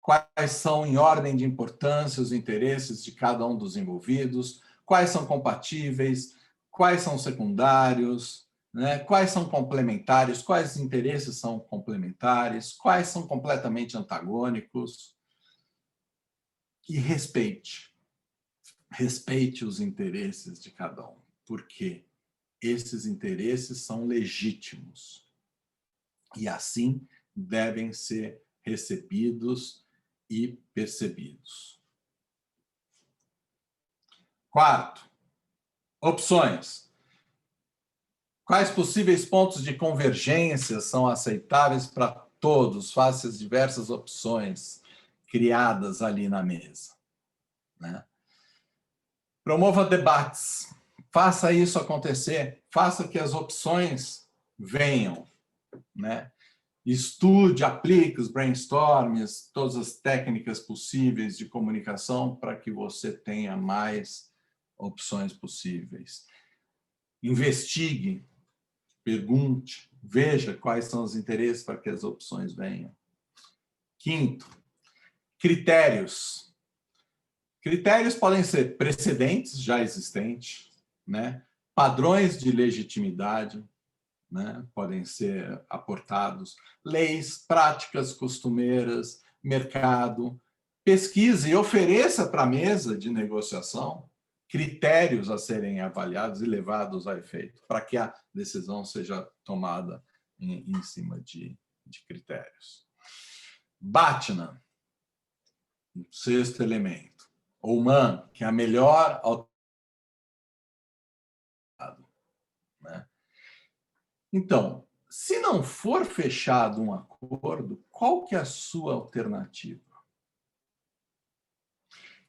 Quais são, em ordem de importância, os interesses de cada um dos envolvidos? Quais são compatíveis? Quais são secundários? Né? Quais são complementares? Quais interesses são complementares? Quais são completamente antagônicos? E respeite. Respeite os interesses de cada um. Por quê? Esses interesses são legítimos e assim devem ser recebidos e percebidos. Quarto, opções. Quais possíveis pontos de convergência são aceitáveis para todos? Faça as diversas opções criadas ali na mesa, né? Promova debates. Faça isso acontecer. Faça que as opções venham, né? Estude, aplique os brainstorms, todas as técnicas possíveis de comunicação para que você tenha mais opções possíveis. Investigue, pergunte, veja quais são os interesses para que as opções venham. Quinto, critérios. Critérios podem ser precedentes já existentes, né? Padrões de legitimidade, né? Podem ser aportados, leis, práticas costumeiras, mercado. Pesquise e ofereça para a mesa de negociação critérios a serem avaliados e levados a efeito, para que a decisão seja tomada em cima de critérios. BATNA, sexto elemento. Ou MAN, que é a melhor alternativa, né? Então, se não for fechado um acordo, qual que é a sua alternativa?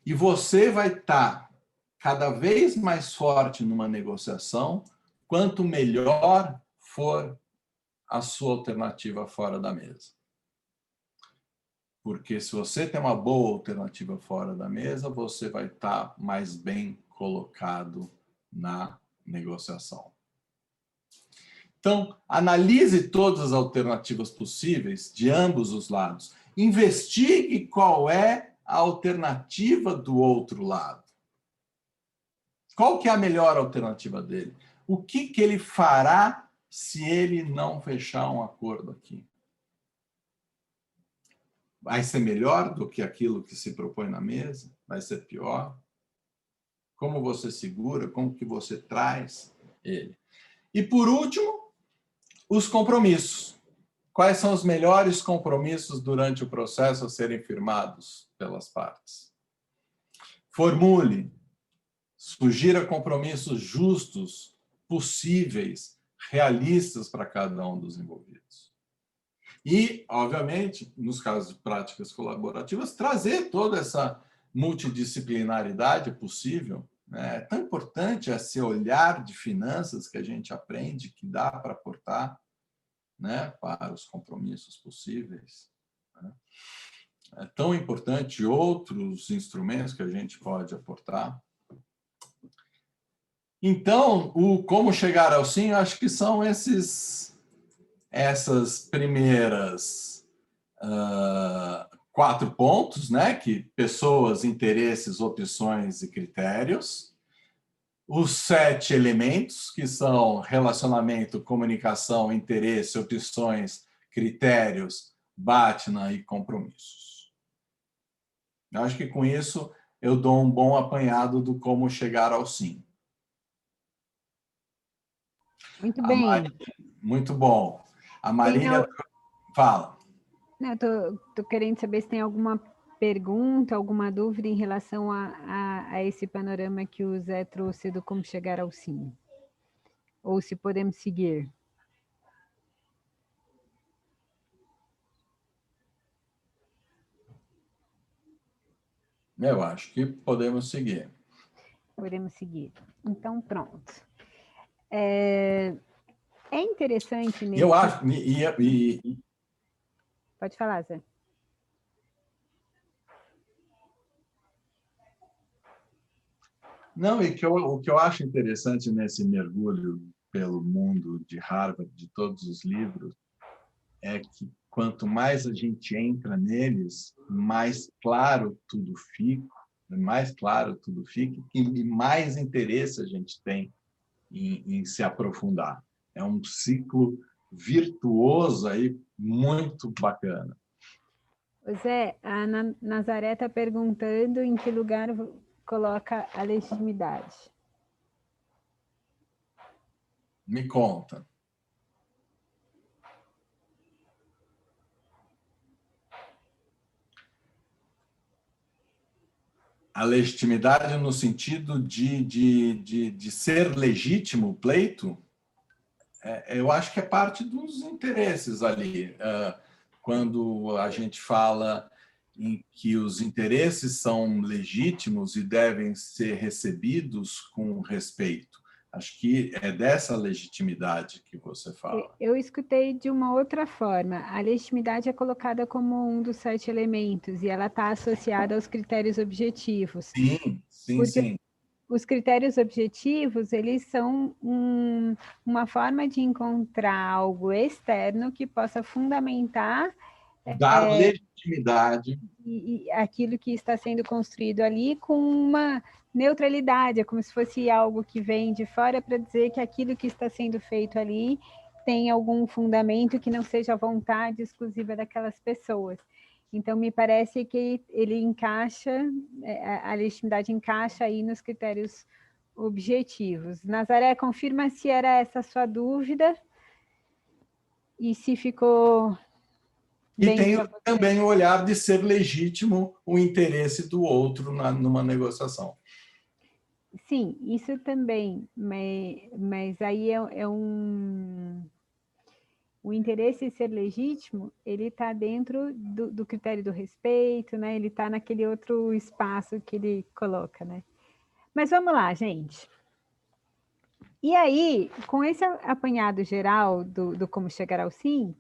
E você vai estar cada vez mais forte numa negociação, quanto melhor for a sua alternativa fora da mesa. Porque se você tem uma boa alternativa fora da mesa, você vai estar mais bem colocado na negociação. Então, analise todas as alternativas possíveis de ambos os lados. Investigue qual é a alternativa do outro lado. Qual que é a melhor alternativa dele? O que ele fará se ele não fechar um acordo aqui? Vai ser melhor do que aquilo que se propõe na mesa? Vai ser pior? Como você segura? Como que você traz ele? E, por último, os compromissos. Quais são os melhores compromissos durante o processo a serem firmados pelas partes? Formule, sugira compromissos justos, possíveis, realistas para cada um dos envolvidos. E, obviamente, nos casos de práticas colaborativas, trazer toda essa multidisciplinaridade possível, né? É tão importante esse olhar de finanças que a gente aprende que dá para aportar, né, para os compromissos possíveis, né? É tão importante outros instrumentos que a gente pode aportar. Então, o como chegar ao sim, eu acho que são essas primeiras 4 pontos, né? Que pessoas, interesses, opções e critérios. Os 7 elementos, que são relacionamento, comunicação, interesse, opções, critérios, Batna e compromissos. Eu acho que com isso eu dou um bom apanhado do como chegar ao sim. Muito bem. Muito bom. A Marília fala. Estou querendo saber se tem alguma pergunta, alguma dúvida em relação a esse panorama que o Zé trouxe do como chegar ao sim. Ou se podemos seguir. Eu acho que podemos seguir. Podemos seguir. Então, pronto. É interessante nesse... Eu acho... Pode falar, Zé. Não, e o que eu acho interessante nesse mergulho pelo mundo de Harvard, de todos os livros, é que quanto mais a gente entra neles, mais claro tudo fica, e mais interesse a gente tem em se aprofundar. É um ciclo virtuoso aí, muito bacana. Zé, a Nazaré está perguntando em que lugar coloca a legitimidade. Me conta. A legitimidade no sentido de ser legítimo o pleito, eu acho que é parte dos interesses ali. Quando a gente fala em que os interesses são legítimos e devem ser recebidos com respeito. Acho que é dessa legitimidade que você fala. Eu escutei de uma outra forma. A legitimidade é colocada como um dos 7 elementos e ela está associada aos critérios objetivos. Sim. Os critérios objetivos, eles são uma forma de encontrar algo externo que possa fundamentar... Dar legitimidade. E aquilo que está sendo construído ali com uma neutralidade, é como se fosse algo que vem de fora para dizer que aquilo que está sendo feito ali tem algum fundamento que não seja a vontade exclusiva daquelas pessoas. Então, me parece que ele encaixa, a legitimidade encaixa aí nos critérios objetivos. Nazaré, confirma se era essa a sua dúvida e se ficou... E tem também o olhar de ser legítimo o interesse do outro numa negociação. Sim, isso também, mas aí o interesse em ser legítimo, ele está dentro do critério do respeito, né? Ele está naquele outro espaço que ele coloca, né? Mas vamos lá, gente. E aí, com esse apanhado geral do como chegar ao sim,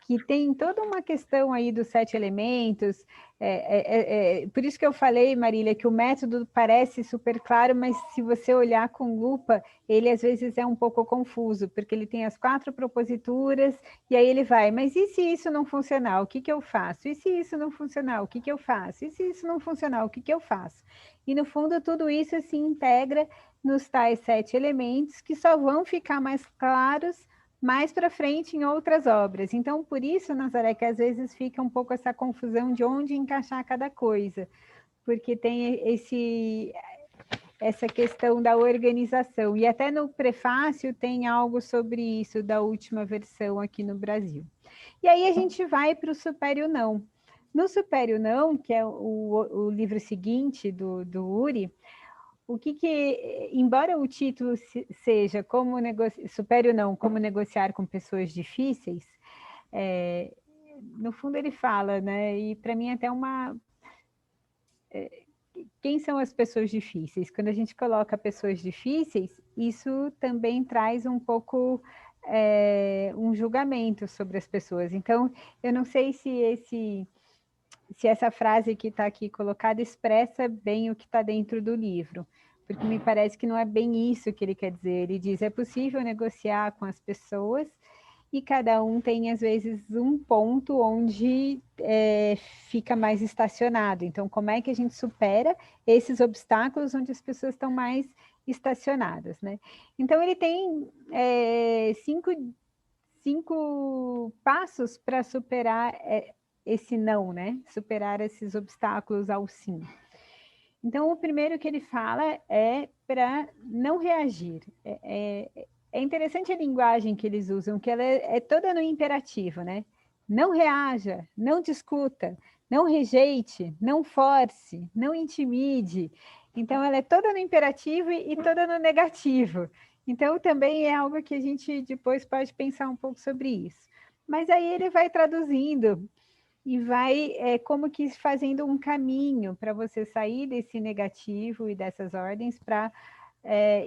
que tem toda uma questão aí dos 7 elementos, por isso que eu falei, Marília, que o método parece super claro, mas se você olhar com lupa, ele às vezes é um pouco confuso, porque ele tem as 4 proposituras, e aí ele vai, mas e se isso não funcionar, o que eu faço? E se isso não funcionar, o que eu faço? E se isso não funcionar, o que eu faço? E no fundo tudo isso se integra nos tais 7 elementos, que só vão ficar mais claros mais para frente em outras obras. Então, por isso, Nazaré, que às vezes fica um pouco essa confusão de onde encaixar cada coisa, porque tem essa questão da organização. E até no prefácio tem algo sobre isso, da última versão aqui no Brasil. E aí a gente vai para o Supério Não. No Supério Não, que é o livro seguinte do Uri, embora o título seja Supério Não, como negociar com pessoas difíceis, no fundo ele fala, né? E para mim até quem são as pessoas difíceis? Quando a gente coloca pessoas difíceis, isso também traz um pouco um julgamento sobre as pessoas. Então, eu não sei se essa frase que está aqui colocada expressa bem o que está dentro do livro, porque me parece que não é bem isso que ele quer dizer. Ele diz, é possível negociar com as pessoas e cada um tem, às vezes, um ponto onde fica mais estacionado. Então, como é que a gente supera esses obstáculos onde as pessoas estão mais estacionadas, né? Então, ele tem 5 passos para superar esse não, né? Superar esses obstáculos ao sim. Então, o primeiro que ele fala é para não reagir. É interessante a linguagem que eles usam, que ela é toda no imperativo, né? Não reaja, não discuta, não rejeite, não force, não intimide. Então, ela é toda no imperativo e toda no negativo. Então, também é algo que a gente depois pode pensar um pouco sobre isso. Mas aí ele vai traduzindo e vai como que fazendo um caminho para você sair desse negativo e dessas ordens para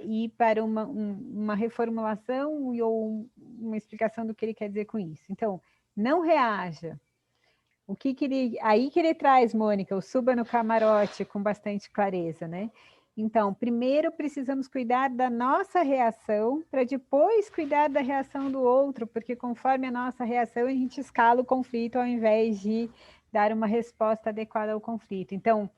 ir para uma reformulação ou uma explicação do que ele quer dizer com isso. Então, não reaja. O que ele... Aí que ele traz, Mônica, o suba no camarote com bastante clareza, né? Então, primeiro precisamos cuidar da nossa reação para depois cuidar da reação do outro, porque conforme a nossa reação, a gente escala o conflito ao invés de dar uma resposta adequada ao conflito. Então,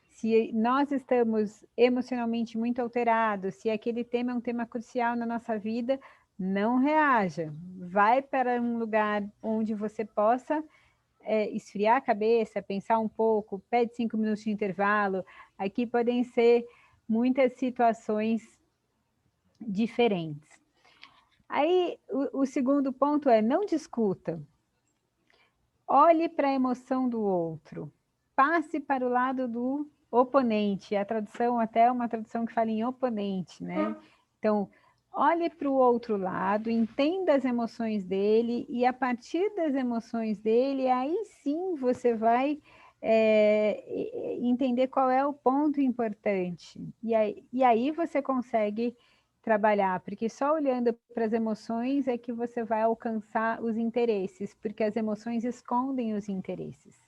se nós estamos emocionalmente muito alterados, se aquele tema é um tema crucial na nossa vida, não reaja. Vai para um lugar onde você possa esfriar a cabeça, pensar um pouco, pede 5 minutos de intervalo. Aqui podem ser muitas situações diferentes. Aí, o segundo ponto é, não discuta. Olhe para a emoção do outro. Passe para o lado do oponente. A tradução até é uma tradução que fala em oponente, né? Então, olhe para o outro lado, entenda as emoções dele e a partir das emoções dele, aí sim você vai entender qual é o ponto importante. E aí você consegue trabalhar, porque só olhando para as emoções é que você vai alcançar os interesses, porque as emoções escondem os interesses.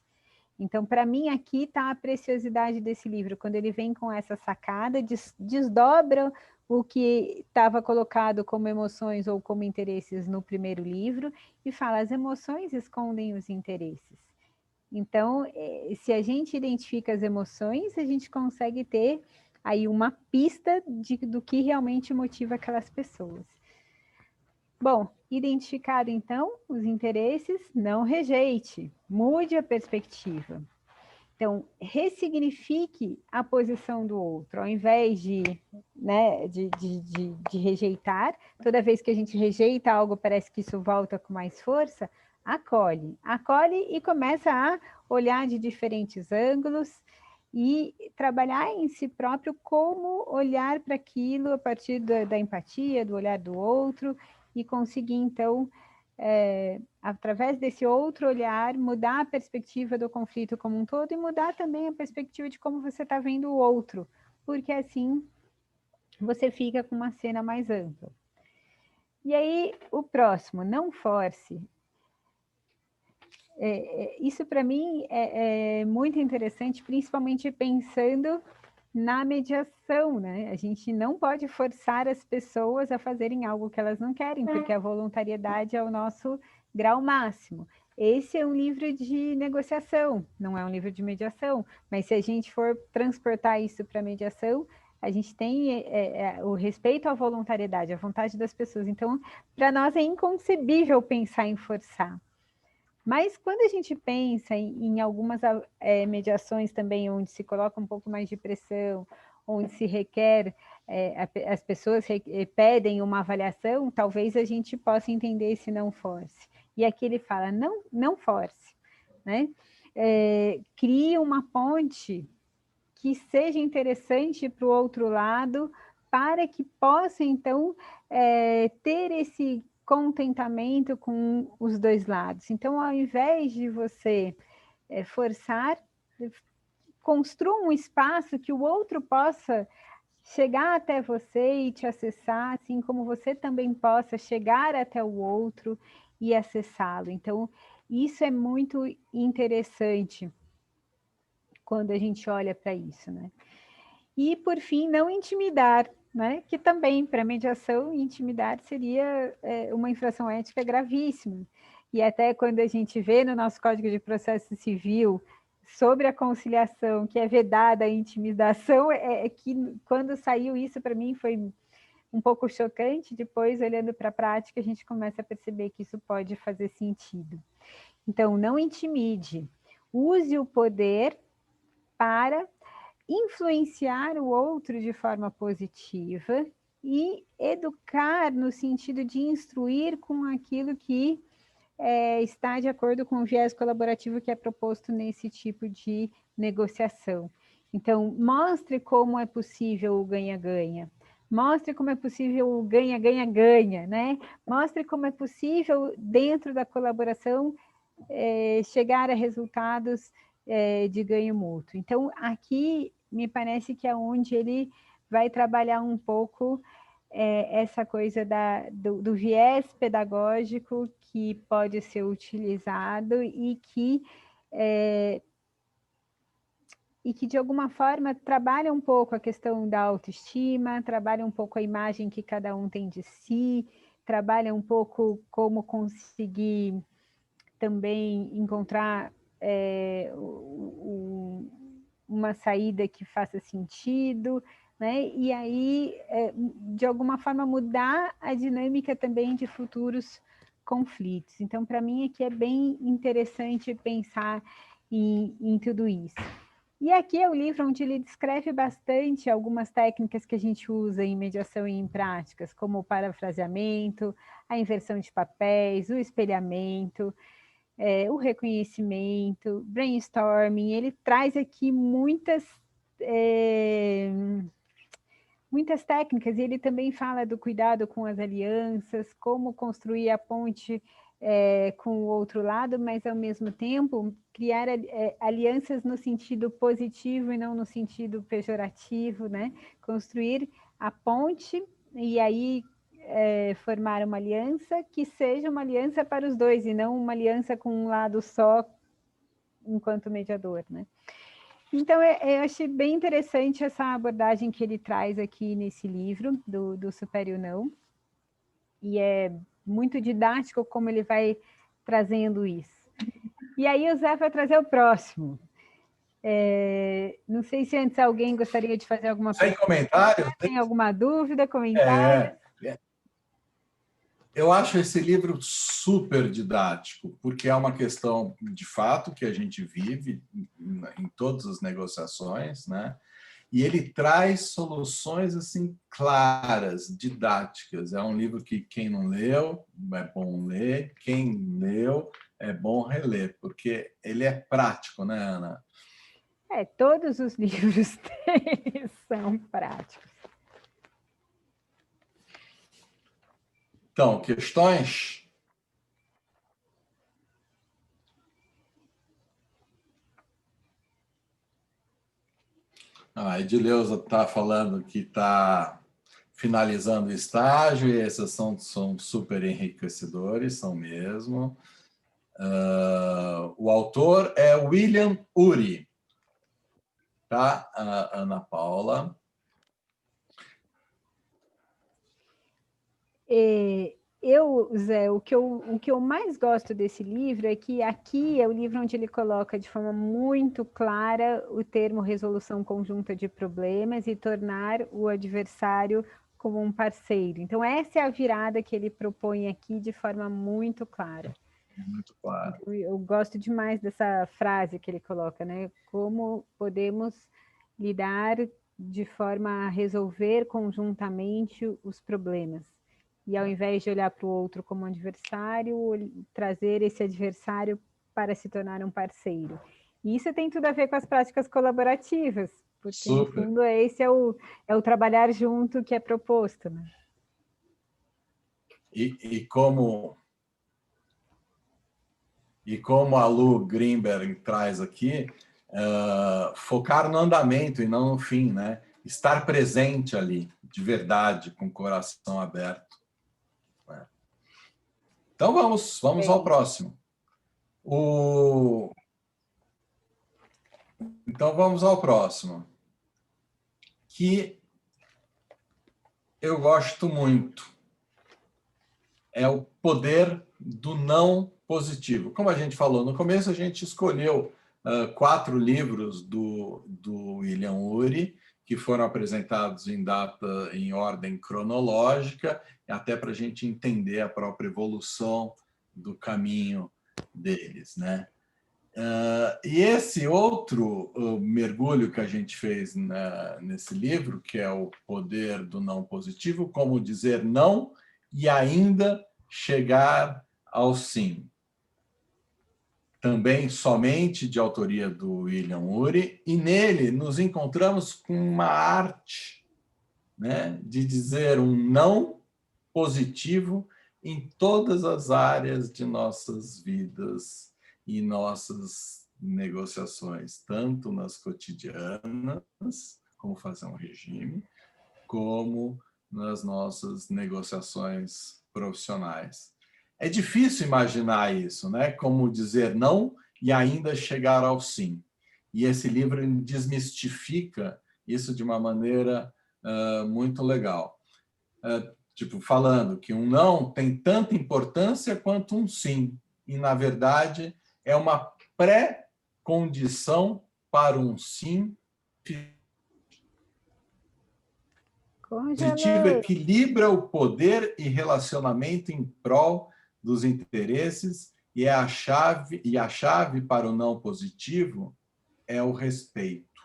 Então, para mim, aqui está a preciosidade desse livro, quando ele vem com essa sacada, desdobra o que estava colocado como emoções ou como interesses no primeiro livro e fala, as emoções escondem os interesses. Então, se a gente identifica as emoções, a gente consegue ter aí uma pista do que realmente motiva aquelas pessoas. Bom, identificado então os interesses, não rejeite, mude a perspectiva. Então, ressignifique a posição do outro, ao invés de rejeitar. Toda vez que a gente rejeita algo, parece que isso volta com mais força. Acolhe e começa a olhar de diferentes ângulos e trabalhar em si próprio como olhar para aquilo a partir da empatia, do olhar do outro e conseguir, então, através desse outro olhar, mudar a perspectiva do conflito como um todo e mudar também a perspectiva de como você está vendo o outro, porque assim você fica com uma cena mais ampla. E aí, o próximo, não force. Isso para mim é muito interessante, principalmente pensando na mediação, né? A gente não pode forçar as pessoas a fazerem algo que elas não querem, porque a voluntariedade é o nosso grau máximo. Esse é um livro de negociação, não é um livro de mediação, mas se a gente for transportar isso para mediação, a gente tem o respeito à voluntariedade, à vontade das pessoas. Então, para nós é inconcebível pensar em forçar. Mas quando a gente pensa em algumas mediações também, onde se coloca um pouco mais de pressão, onde se requer, as pessoas pedem uma avaliação, talvez a gente possa entender esse não force. E aqui ele fala, não force, né? Crie uma ponte que seja interessante para o outro lado, para que possa, então, ter esse contentamento com os dois lados. Então, ao invés de você forçar, construa um espaço que o outro possa chegar até você e te acessar, assim como você também possa chegar até o outro e acessá-lo. Então, isso é muito interessante quando a gente olha para isso, né? E, por fim, não intimidar, né? Que também, para mediação, intimidar seria uma infração ética gravíssima. E até quando a gente vê no nosso Código de Processo Civil sobre a conciliação, que é vedada a intimidação, que quando saiu isso, para mim, foi um pouco chocante, depois, olhando para a prática, a gente começa a perceber que isso pode fazer sentido. Então, não intimide. Use o poder para influenciar o outro de forma positiva e educar no sentido de instruir com aquilo que está de acordo com o viés colaborativo que é proposto nesse tipo de negociação. Então, mostre como é possível o ganha-ganha. Mostre como é possível o ganha-ganha-ganha, né? Mostre como é possível, dentro da colaboração, chegar a resultados de ganho mútuo. Então, aqui, me parece que é onde ele vai trabalhar um pouco essa coisa do viés pedagógico que pode ser utilizado e que de alguma forma trabalha um pouco a questão da autoestima, trabalha um pouco a imagem que cada um tem de si, trabalha um pouco como conseguir também encontrar uma saída que faça sentido, né? E aí, de alguma forma, mudar a dinâmica também de futuros conflitos. Então, para mim, aqui é bem interessante pensar em tudo isso. E aqui é o livro onde ele descreve bastante algumas técnicas que a gente usa em mediação e em práticas, como o parafraseamento, a inversão de papéis, o espelhamento, o reconhecimento, brainstorming. Ele traz aqui muitas técnicas, e ele também fala do cuidado com as alianças, como construir a ponte com o outro lado, mas ao mesmo tempo criar alianças no sentido positivo e não no sentido pejorativo, né? Construir a ponte e aí formar uma aliança que seja uma aliança para os dois e não uma aliança com um lado só enquanto mediador, né? Então, eu achei bem interessante essa abordagem que ele traz aqui nesse livro, do Supere o Não. E é muito didático como ele vai trazendo isso. E aí o Zé vai trazer o próximo. Não sei se antes alguém gostaria de fazer alguma pergunta. Sem comentário? Tem alguma dúvida, comentário? Eu acho esse livro super didático, porque é uma questão de fato que a gente vive em todas as negociações, né? E ele traz soluções assim claras, didáticas. É um livro que quem não leu é bom ler, quem leu é bom reler, porque ele é prático, né, Ana? Todos os livros dele são práticos. Então, questões? A Edileuza está falando que está finalizando o estágio, e esses são super enriquecedores, são mesmo. O autor é William Ury, tá, Ana Paula? Zé, o que eu mais gosto desse livro é que aqui é o livro onde ele coloca de forma muito clara o termo resolução conjunta de problemas e tornar o adversário como um parceiro. Então, essa é a virada que ele propõe aqui de forma muito clara. Muito claro. Eu gosto demais dessa frase que ele coloca, né? Como podemos lidar de forma a resolver conjuntamente os problemas. E ao invés de olhar para o outro como um adversário, trazer esse adversário para se tornar um parceiro. E isso tem tudo a ver com as práticas colaborativas, porque super. No fundo esse é o trabalhar junto que é proposto, né? E como a Lu Greenberg traz aqui, focar no andamento e não no fim, né? Estar presente ali, de verdade, com o coração aberto. Então vamos ao próximo. Então vamos ao próximo, que eu gosto muito. É o poder do não positivo. Como a gente falou no começo, a gente escolheu 4 livros do William Ury, que foram apresentados em ordem cronológica, até para a gente entender a própria evolução do caminho deles, né? E esse outro mergulho que a gente fez nesse livro, que é o poder do não positivo, como dizer não e ainda chegar ao sim. Também somente de autoria do William Ury, e nele nos encontramos com uma arte, né, de dizer um não positivo em todas as áreas de nossas vidas e nossas negociações, tanto nas cotidianas, como fazer um regime, como nas nossas negociações profissionais. É difícil imaginar isso, né? Como dizer não e ainda chegar ao sim. E esse livro desmistifica isso de uma maneira muito legal. Tipo, falando que um não tem tanta importância quanto um sim. E, na verdade, é uma pré-condição para um sim. Positivo Congelei. equilibra o poder e relacionamento em prol dos interesses e a chave para o não positivo é o respeito.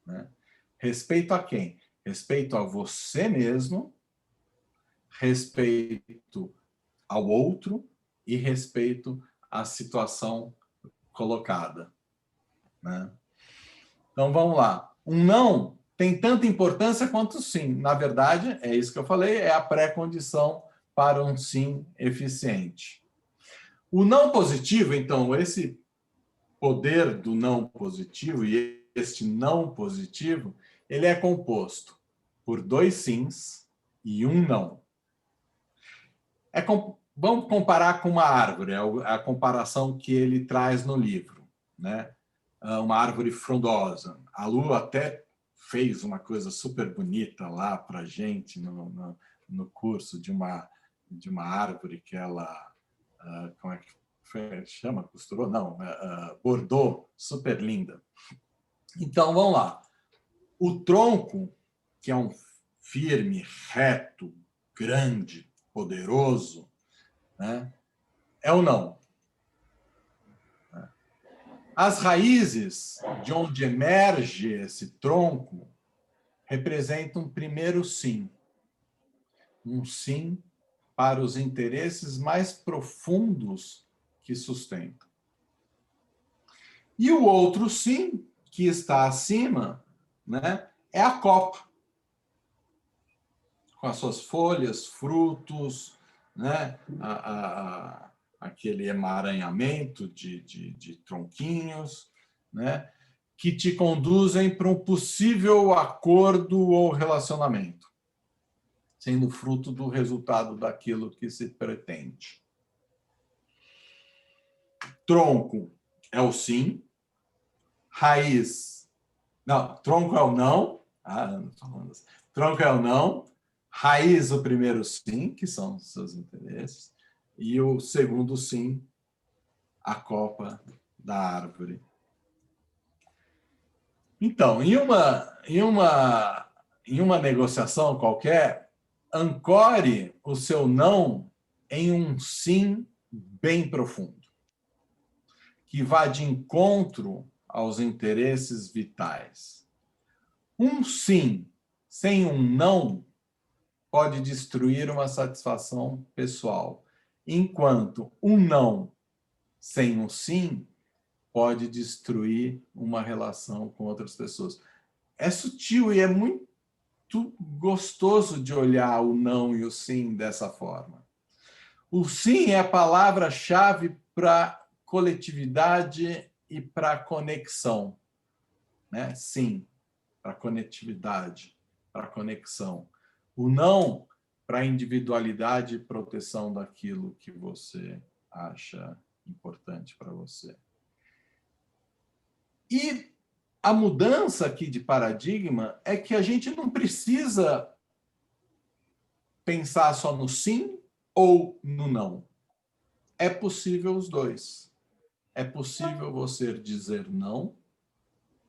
Né? Respeito a quem? Respeito a você mesmo, respeito ao outro e respeito à situação colocada. Né? Então, vamos lá. Um não tem tanta importância quanto o sim. Na verdade, é isso que eu falei, é a pré-condição para um sim eficiente. O não positivo, então, esse poder do não positivo e este não positivo, ele é composto por 2 sims e um não. Vamos comparar com uma árvore, a comparação que ele traz no livro, né? Uma árvore frondosa. A Lu até fez uma coisa super bonita lá para a gente no curso de uma árvore que ela, como é que chama? Costurou? Não, bordou, super linda. Então, vamos lá. O tronco, que é um firme, reto, grande, poderoso, né? É o não. As raízes de onde emerge esse tronco representam primeiro sim. Um sim para os interesses mais profundos que sustentam. E o outro sim, que está acima, né, é a copa. Com as suas folhas, frutos, né, aquele emaranhamento de tronquinhos, né, que te conduzem para um possível acordo ou relacionamento, sendo fruto do resultado daquilo que se pretende. Tronco é o sim, raiz... Não, tronco é o não. Não estou falando assim. Tronco é o não, raiz o primeiro sim, que são os seus interesses, e o segundo sim, a copa da árvore. Então, em uma negociação qualquer, ancore o seu não em um sim bem profundo, que vá de encontro aos interesses vitais. Um sim sem um não pode destruir uma satisfação pessoal, enquanto um não sem um sim pode destruir uma relação com outras pessoas. É sutil e é muito gostoso de olhar o não e o sim dessa forma. O sim é a palavra-chave para coletividade e para conexão, né? Sim, para conectividade, para conexão. O não para individualidade e proteção daquilo que você acha importante para você. E a mudança aqui de paradigma é que a gente não precisa pensar só no sim ou no não. É possível os dois. É possível você dizer não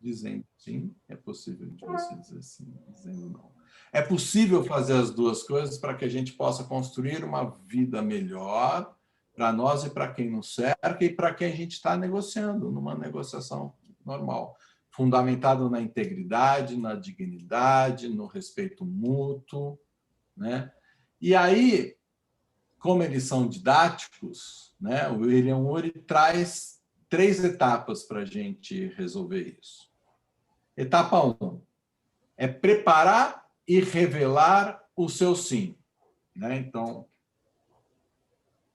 dizendo sim, é possível de você dizer sim, dizendo não. É possível fazer as duas coisas para que a gente possa construir uma vida melhor para nós e para quem nos cerca e para quem a gente está negociando, numa negociação normal, fundamentado na integridade, na dignidade, no respeito mútuo, né? E aí, como eles são didáticos, né, o William Ury traz 3 etapas para a gente resolver isso. Etapa 1 é preparar e revelar o seu sim, né? Então,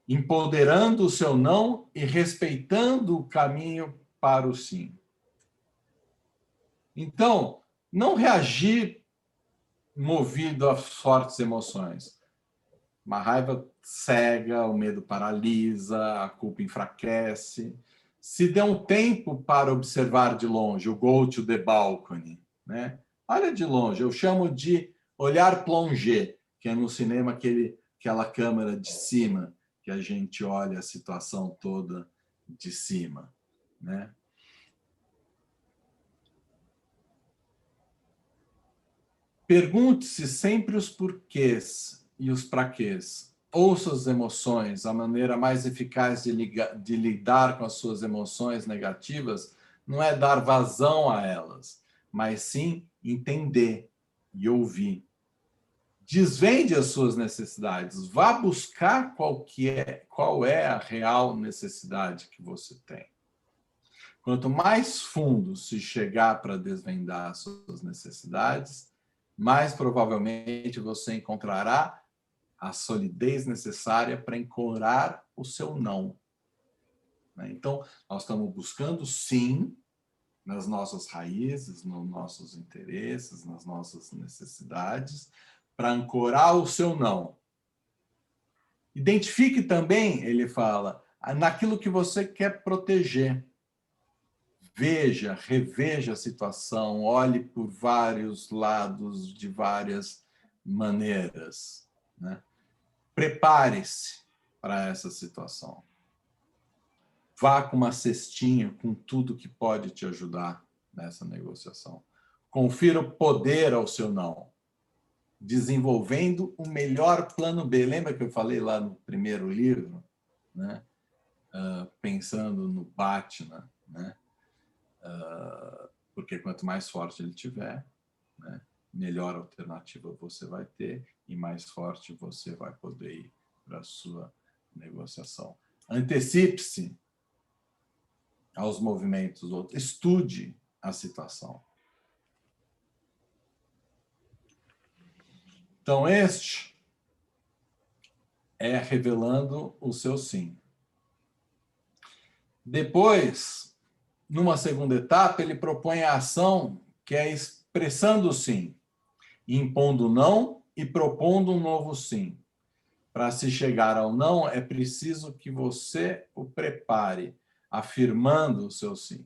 empoderando o seu não e respeitando o caminho para o sim. Então, não reagir movido a fortes emoções. Uma raiva cega, o medo paralisa, a culpa enfraquece. Se dê um tempo para observar de longe, o go to the balcony, né? Olha de longe, eu chamo de olhar plongé, que é no cinema aquela câmera de cima, que a gente olha a situação toda de cima, né? Pergunte-se sempre os porquês e os praquês. Ouça as emoções. A maneira mais eficaz de lidar com as suas emoções negativas não é dar vazão a elas, mas sim entender e ouvir. Desvende as suas necessidades. Vá buscar qual é a real necessidade que você tem. Quanto mais fundo se chegar para desvendar as suas necessidades, mais provavelmente você encontrará a solidez necessária para encorar o seu não. Então, nós estamos buscando sim nas nossas raízes, nos nossos interesses, nas nossas necessidades, para ancorar o seu não. Identifique também, ele fala, naquilo que você quer proteger. Veja, reveja a situação, olhe por vários lados, de várias maneiras, né? Prepare-se para essa situação. Vá com uma cestinha com tudo que pode te ajudar nessa negociação. Confira o poder ao seu não, desenvolvendo o melhor plano B. Lembra que eu falei lá no primeiro livro, né? Pensando no Batman, né? Porque quanto mais forte ele tiver, né, melhor alternativa você vai ter e mais forte você vai poder ir para a sua negociação. Antecipe-se aos movimentos dos outros, estude a situação. Então, este é revelando o seu sim. Depois, numa segunda etapa, ele propõe a ação que é expressando o sim, impondo o não e propondo um novo sim. Para se chegar ao não, é preciso que você o prepare, afirmando o seu sim.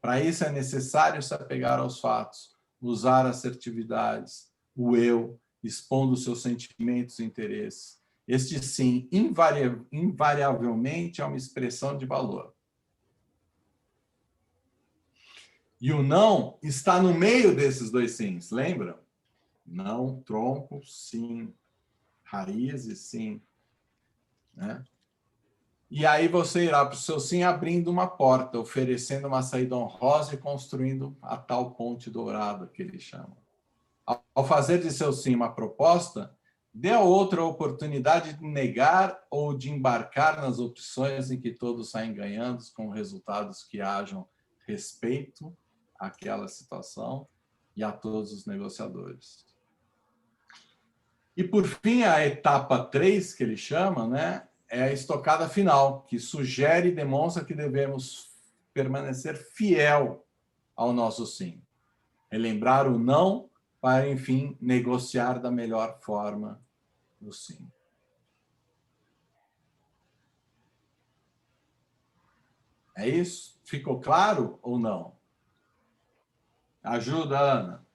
Para isso é necessário se apegar aos fatos, usar assertividades, o eu, expondo os seus sentimentos e interesses. Este sim, invariavelmente, é uma expressão de valor. E o não está no meio desses dois sims, lembram? Não, tronco, sim. Raízes, sim. Né? E aí você irá para o seu sim abrindo uma porta, oferecendo uma saída honrosa e construindo a tal ponte dourada que eles chamam. Ao fazer de seu sim uma proposta, dê a outra a oportunidade de negar ou de embarcar nas opções em que todos saem ganhando, com resultados que hajam respeito àquela situação e a todos os negociadores. E, por fim, a etapa 3, que ele chama, né, é a estocada final, que sugere e demonstra que devemos permanecer fiel ao nosso sim. Relembrar o não para, enfim, negociar da melhor forma o sim. É isso? Ficou claro ou não? Ajuda, Ana.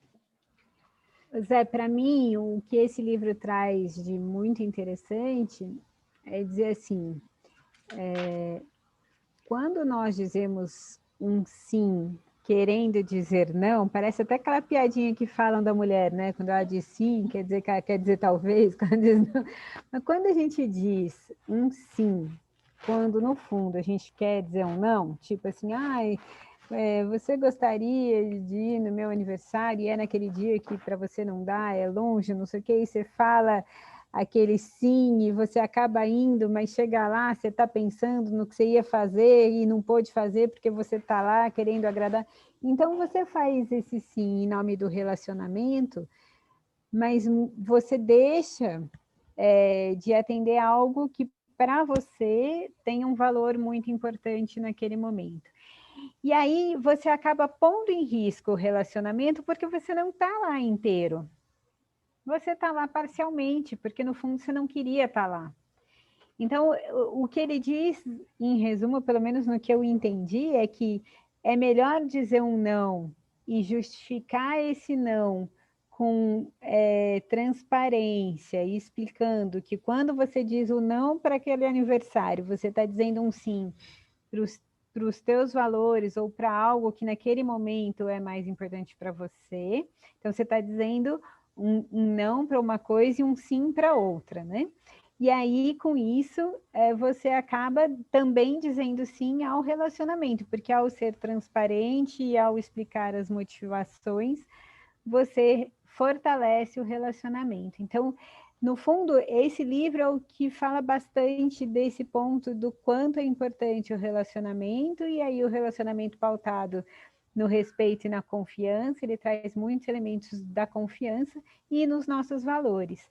Zé, para mim, o que esse livro traz de muito interessante é dizer assim, quando nós dizemos um sim querendo dizer não, parece até aquela piadinha que falam da mulher, né? Quando ela diz sim, quer dizer que ela quer dizer talvez, quando diz não. Mas quando a gente diz um sim, quando no fundo a gente quer dizer um não, tipo assim, ai, você gostaria de ir no meu aniversário e é naquele dia que para você não dá, é longe, não sei o que, e você fala aquele sim e você acaba indo, mas chega lá, você está pensando no que você ia fazer e não pôde fazer porque você está lá querendo agradar. Então, você faz esse sim em nome do relacionamento, mas você deixa de atender algo que para você tem um valor muito importante naquele momento. E aí você acaba pondo em risco o relacionamento porque você não está lá inteiro. Você está lá parcialmente, porque no fundo você não queria estar lá. Então, o que ele diz, em resumo, pelo menos no que eu entendi, é que é melhor dizer um não e justificar esse não com transparência e explicando que quando você diz o não para aquele aniversário, você está dizendo um sim para os teus valores ou para algo que naquele momento é mais importante para você. Então, você está dizendo um não para uma coisa e um sim para outra, né? E aí, com isso, você acaba também dizendo sim ao relacionamento, porque ao ser transparente e ao explicar as motivações, você fortalece o relacionamento. Então, no fundo, esse livro é o que fala bastante desse ponto do quanto é importante o relacionamento, e aí o relacionamento pautado no respeito e na confiança, ele traz muitos elementos da confiança e nos nossos valores.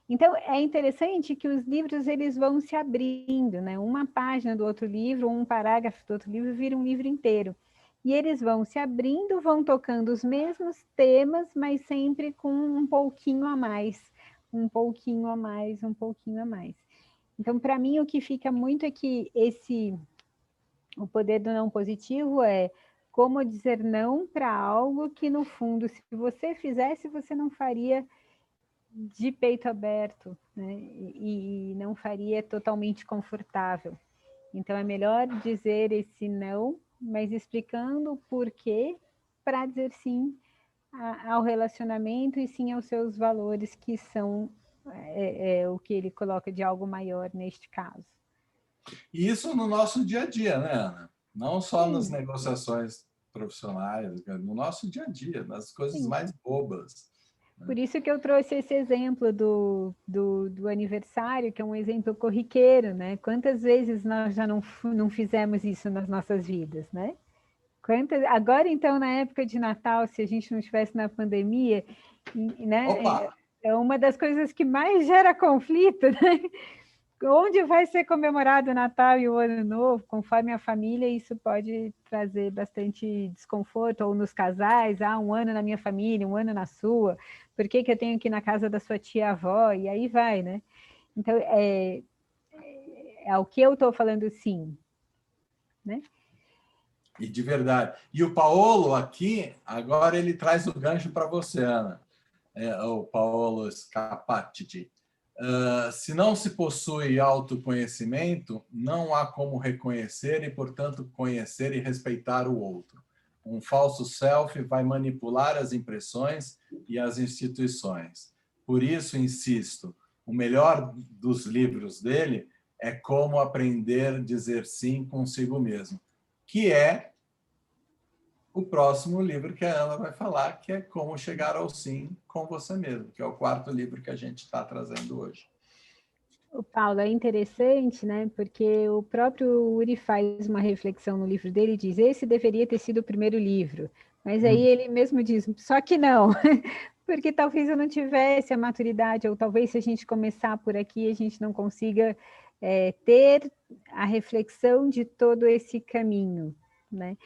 Então, é interessante que os livros eles vão se abrindo, né? Uma página do outro livro, um parágrafo do outro livro vira um livro inteiro. E eles vão se abrindo, vão tocando os mesmos temas, mas sempre com um pouquinho a mais, um pouquinho a mais, um pouquinho a mais. Então, para mim, o que fica muito é que o poder do não positivo é como dizer não para algo que, no fundo, se você fizesse, você não faria de peito aberto, né? E não faria totalmente confortável. Então, é melhor dizer esse não, mas explicando o porquê para dizer sim ao relacionamento e sim aos seus valores, que são o que ele coloca de algo maior neste caso. E isso no nosso dia a dia, né, Ana? Não só nas Sim, negociações profissionais, no nosso dia a dia, nas coisas sim. mais bobas. Por isso que eu trouxe esse exemplo do aniversário, que é um exemplo corriqueiro, né? Quantas vezes nós já não fizemos isso nas nossas vidas, né? Agora, então, na época de Natal, se a gente não estivesse na pandemia, né, Opa! é uma das coisas que mais gera conflito, né? Onde vai ser comemorado o Natal e o Ano Novo, conforme a família, isso pode trazer bastante desconforto, ou nos casais, um ano na minha família, um ano na sua, por que eu tenho que ir na casa da sua tia-avó? E aí vai, né? Então, é o que eu estou falando sim, né? E de verdade. E o Paolo aqui, agora ele traz o gancho para você, Ana. O Paolo Scapati. Se não se possui autoconhecimento, não há como reconhecer e, portanto, conhecer e respeitar o outro. Um falso self vai manipular as impressões e as instituições. Por isso, insisto, o melhor dos livros dele é Como Aprender a Dizer Sim Consigo Mesmo, que é o próximo livro que a Ana vai falar, que é Como Chegar ao Sim com Você Mesmo, que é o quarto livro que a gente está trazendo hoje. O Paulo, é interessante, né? Porque o próprio Uri faz uma reflexão no livro dele e diz: esse deveria ter sido o primeiro livro. Mas aí ele mesmo diz: só que não, porque talvez eu não tivesse a maturidade, ou talvez se a gente começar por aqui, a gente não consiga ter a reflexão de todo esse caminho, né?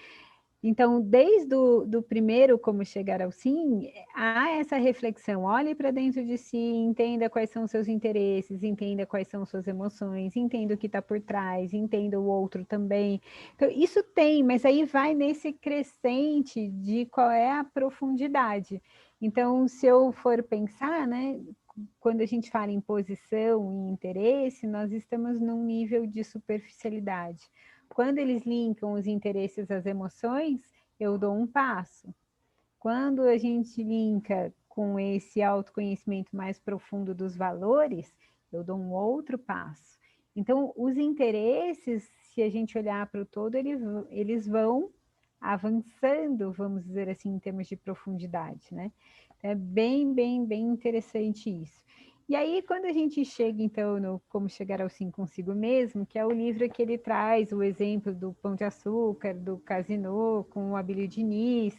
Então, desde do primeiro Como Chegar ao Sim, há essa reflexão, olhe para dentro de si, entenda quais são os seus interesses, entenda quais são suas emoções, entenda o que está por trás, entenda o outro também. Então, isso tem, mas aí vai nesse crescente de qual é a profundidade. Então, se eu for pensar, né, quando a gente fala em posição e interesse, nós estamos num nível de superficialidade. Quando eles linkam os interesses às emoções, eu dou um passo. Quando a gente linka com esse autoconhecimento mais profundo dos valores, eu dou um outro passo. Então, os interesses, se a gente olhar para o todo, eles vão avançando, vamos dizer assim, em termos de profundidade, né? É bem, bem, bem interessante isso. E aí, quando a gente chega, então, no Como Chegar ao Sim Consigo Mesmo, que é o livro que ele traz o exemplo do Pão de Açúcar, do Casino, com o Abílio Diniz,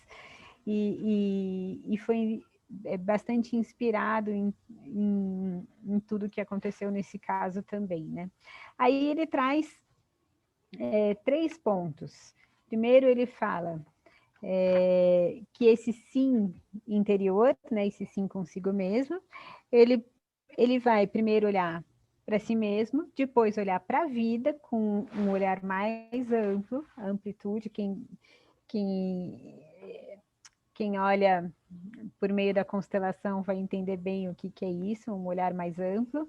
e foi bastante inspirado em tudo que aconteceu nesse caso também, né? Aí ele traz 3 pontos. Primeiro, ele fala que esse sim interior, né, esse sim consigo mesmo, ele vai primeiro olhar para si mesmo, depois olhar para a vida com um olhar mais amplo, a amplitude, quem olha por meio da constelação vai entender bem o que é isso, um olhar mais amplo,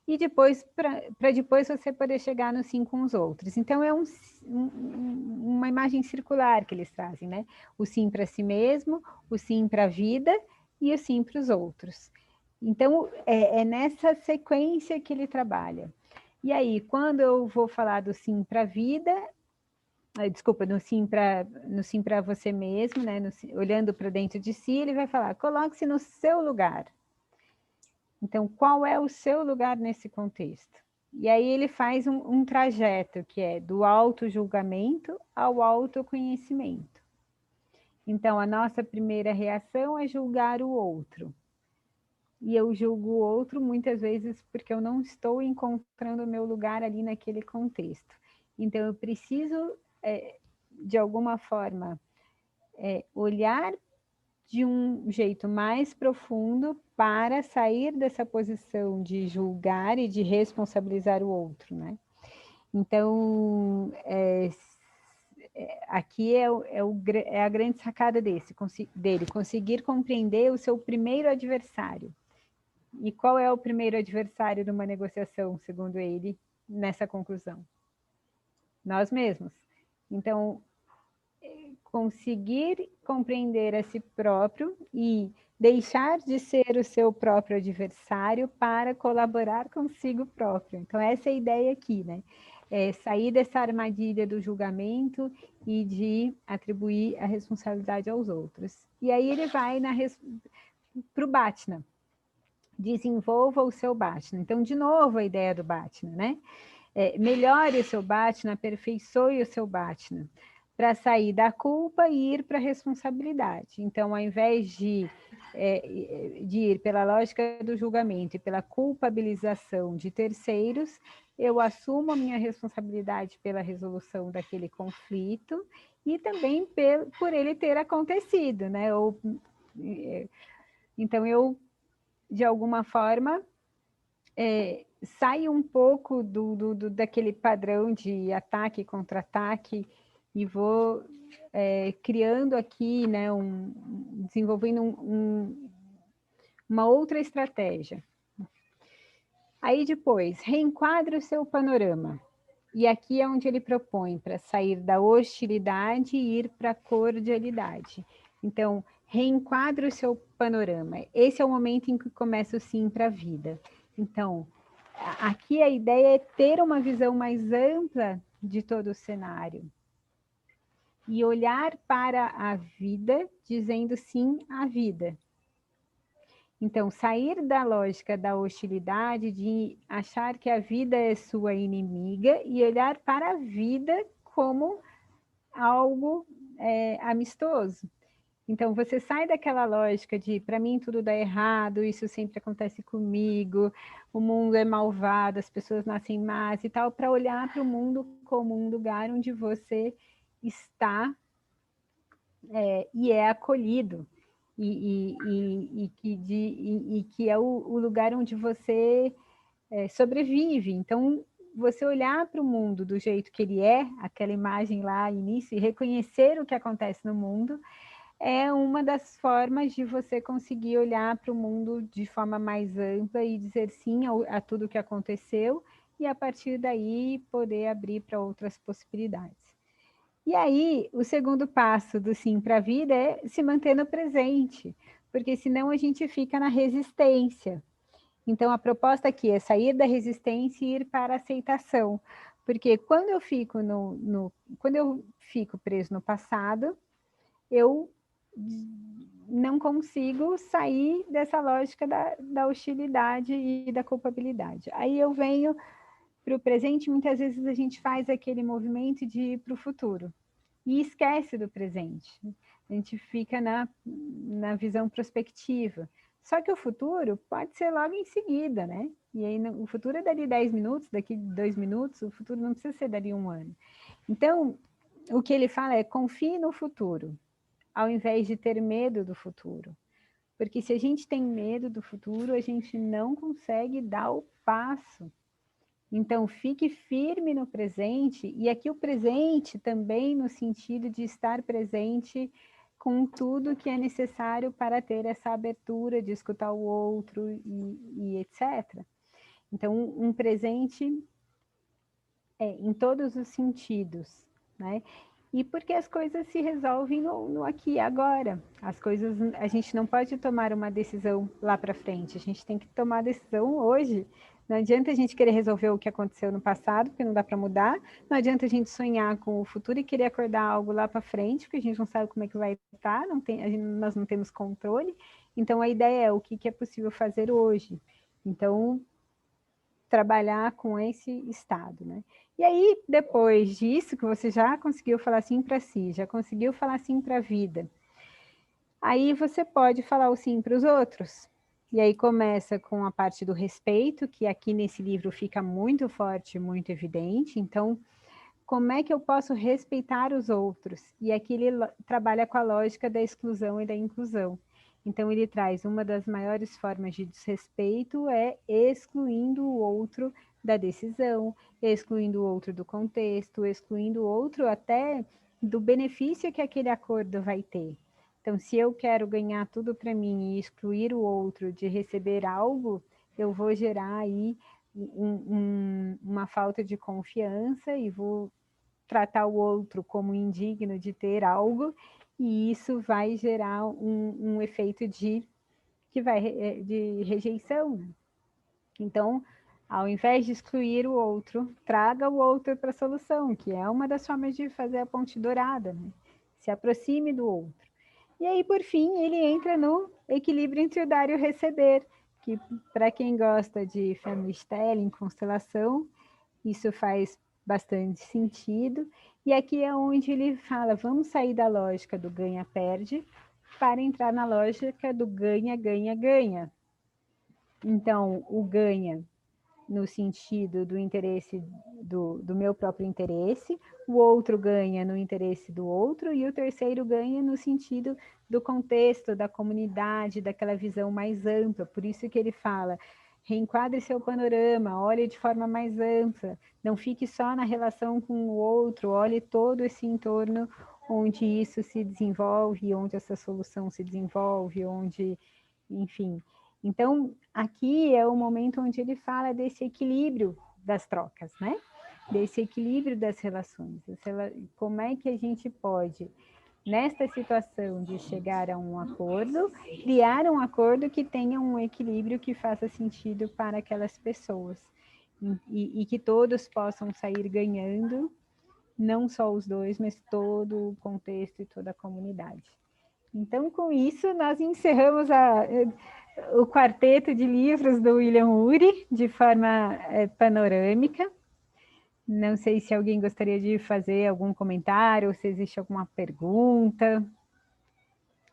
e depois, para depois você poder chegar no sim com os outros. Então, é uma imagem circular que eles trazem, né? O sim para si mesmo, o sim para a vida e o sim para os outros. Então, é nessa sequência que ele trabalha. E aí, quando eu vou falar do sim para a vida, desculpa, no sim para você mesmo, né? Olhando para dentro de si, ele vai falar: coloque-se no seu lugar. Então, qual é o seu lugar nesse contexto? E aí ele faz um trajeto que é do auto-julgamento ao autoconhecimento. Então, a nossa primeira reação é julgar o outro. E eu julgo o outro muitas vezes porque eu não estou encontrando o meu lugar ali naquele contexto. Então, eu preciso, de alguma forma, olhar de um jeito mais profundo para sair dessa posição de julgar e de responsabilizar o outro, né? Então, aqui é a grande sacada dele, conseguir compreender o seu primeiro adversário. E qual é o primeiro adversário de uma negociação, segundo ele, nessa conclusão? Nós mesmos. Então, conseguir compreender a si próprio e deixar de ser o seu próprio adversário para colaborar consigo próprio. Então, essa é a ideia aqui, né? É sair dessa armadilha do julgamento e de atribuir a responsabilidade aos outros. E aí ele vai para o Bhatna. Desenvolva o seu Bhatna. Então, de novo, a ideia do Bhatna, né? Melhore o seu Bhatna, aperfeiçoe o seu Bhatna, para sair da culpa e ir para a responsabilidade. Então, ao invés de ir pela lógica do julgamento e pela culpabilização de terceiros, eu assumo a minha responsabilidade pela resolução daquele conflito e também por ele ter acontecido, né? Então, eu, de alguma forma, sai um pouco daquele padrão de ataque e contra-ataque e vou criando aqui, né, desenvolvendo uma outra estratégia. Aí depois, reenquadre o seu panorama. E aqui é onde ele propõe para sair da hostilidade e ir para a cordialidade. Então, reenquadre o seu panorama. Esse é o momento em que começa o sim para a vida. Então, aqui a ideia é ter uma visão mais ampla de todo o cenário. E olhar para a vida dizendo sim à vida. Então, sair da lógica da hostilidade, de achar que a vida é sua inimiga e olhar para a vida como algo amistoso. Então, você sai daquela lógica de, para mim, tudo dá errado, isso sempre acontece comigo, o mundo é malvado, as pessoas nascem más e tal, para olhar para o mundo como um lugar onde você está e é acolhido. E que é o lugar onde você sobrevive. Então, você olhar para o mundo do jeito que ele é, aquela imagem lá início, e reconhecer o que acontece no mundo, é uma das formas de você conseguir olhar para o mundo de forma mais ampla e dizer sim a tudo que aconteceu, e a partir daí poder abrir para outras possibilidades. E aí, o segundo passo do sim para a vida é se manter no presente, porque senão a gente fica na resistência. Então, a proposta aqui é sair da resistência e ir para a aceitação. Porque quando eu fico, quando eu fico preso no passado, eu não consigo sair dessa lógica da hostilidade e da culpabilidade. Aí eu venho para o presente, muitas vezes a gente faz aquele movimento de ir para o futuro e esquece do presente. A gente fica na visão prospectiva. Só que o futuro pode ser logo em seguida, né? E aí o futuro é dali 10 minutos, daqui 2 minutos, o futuro não precisa ser dali 1 ano. Então, o que ele fala é confie no futuro, ao invés de ter medo do futuro. Porque se a gente tem medo do futuro, a gente não consegue dar o passo. Então, fique firme no presente, e aqui o presente também no sentido de estar presente com tudo que é necessário para ter essa abertura de escutar o outro e etc. Então, um presente em todos os sentidos, né? E porque as coisas se resolvem no aqui e agora. As coisas, a gente não pode tomar uma decisão lá para frente, a gente tem que tomar a decisão hoje. Não adianta a gente querer resolver o que aconteceu no passado, porque não dá para mudar. Não adianta a gente sonhar com o futuro e querer acordar algo lá para frente, porque a gente não sabe como é que vai estar, nós não temos controle. Então, a ideia é o que é possível fazer hoje. Então, trabalhar com esse estado, né? E aí, depois disso, que você já conseguiu falar sim para si, já conseguiu falar sim para a vida, aí você pode falar o sim para os outros. E aí começa com a parte do respeito, que aqui nesse livro fica muito forte, muito evidente. Então, como é que eu posso respeitar os outros? E aqui ele trabalha com a lógica da exclusão e da inclusão. Então, ele traz uma das maiores formas de desrespeito é excluindo o outro da decisão, excluindo o outro do contexto, excluindo o outro até do benefício que aquele acordo vai ter. Então, se eu quero ganhar tudo para mim e excluir o outro de receber algo, eu vou gerar aí uma falta de confiança e vou tratar o outro como indigno de ter algo, e isso vai gerar um efeito de rejeição. Então, ao invés de excluir o outro, traga o outro para a solução, que é uma das formas de fazer a ponte dourada, né? Se aproxime do outro. E aí, por fim, ele entra no equilíbrio entre o dar e o receber, que para quem gosta de family styling, constelação, isso faz bastante sentido. E aqui é onde ele fala, vamos sair da lógica do ganha-perde para entrar na lógica do ganha-ganha-ganha. Então, o ganha no sentido do interesse do meu próprio interesse, o outro ganha no interesse do outro, e o terceiro ganha no sentido do contexto, da comunidade, daquela visão mais ampla. Por isso que ele fala, reenquadre seu panorama, olhe de forma mais ampla, não fique só na relação com o outro, olhe todo esse entorno onde isso se desenvolve, onde essa solução se desenvolve, onde, enfim. Então, aqui é o momento onde ele fala desse equilíbrio das trocas, né? Desse equilíbrio das relações. Como é que a gente pode, nesta situação de chegar a um acordo, criar um acordo que tenha um equilíbrio que faça sentido para aquelas pessoas. E que todos possam sair ganhando, não só os dois, mas todo o contexto e toda a comunidade. Então, com isso, nós encerramos o quarteto de livros do William Ury, de forma panorâmica. Não sei se alguém gostaria de fazer algum comentário, ou se existe alguma pergunta.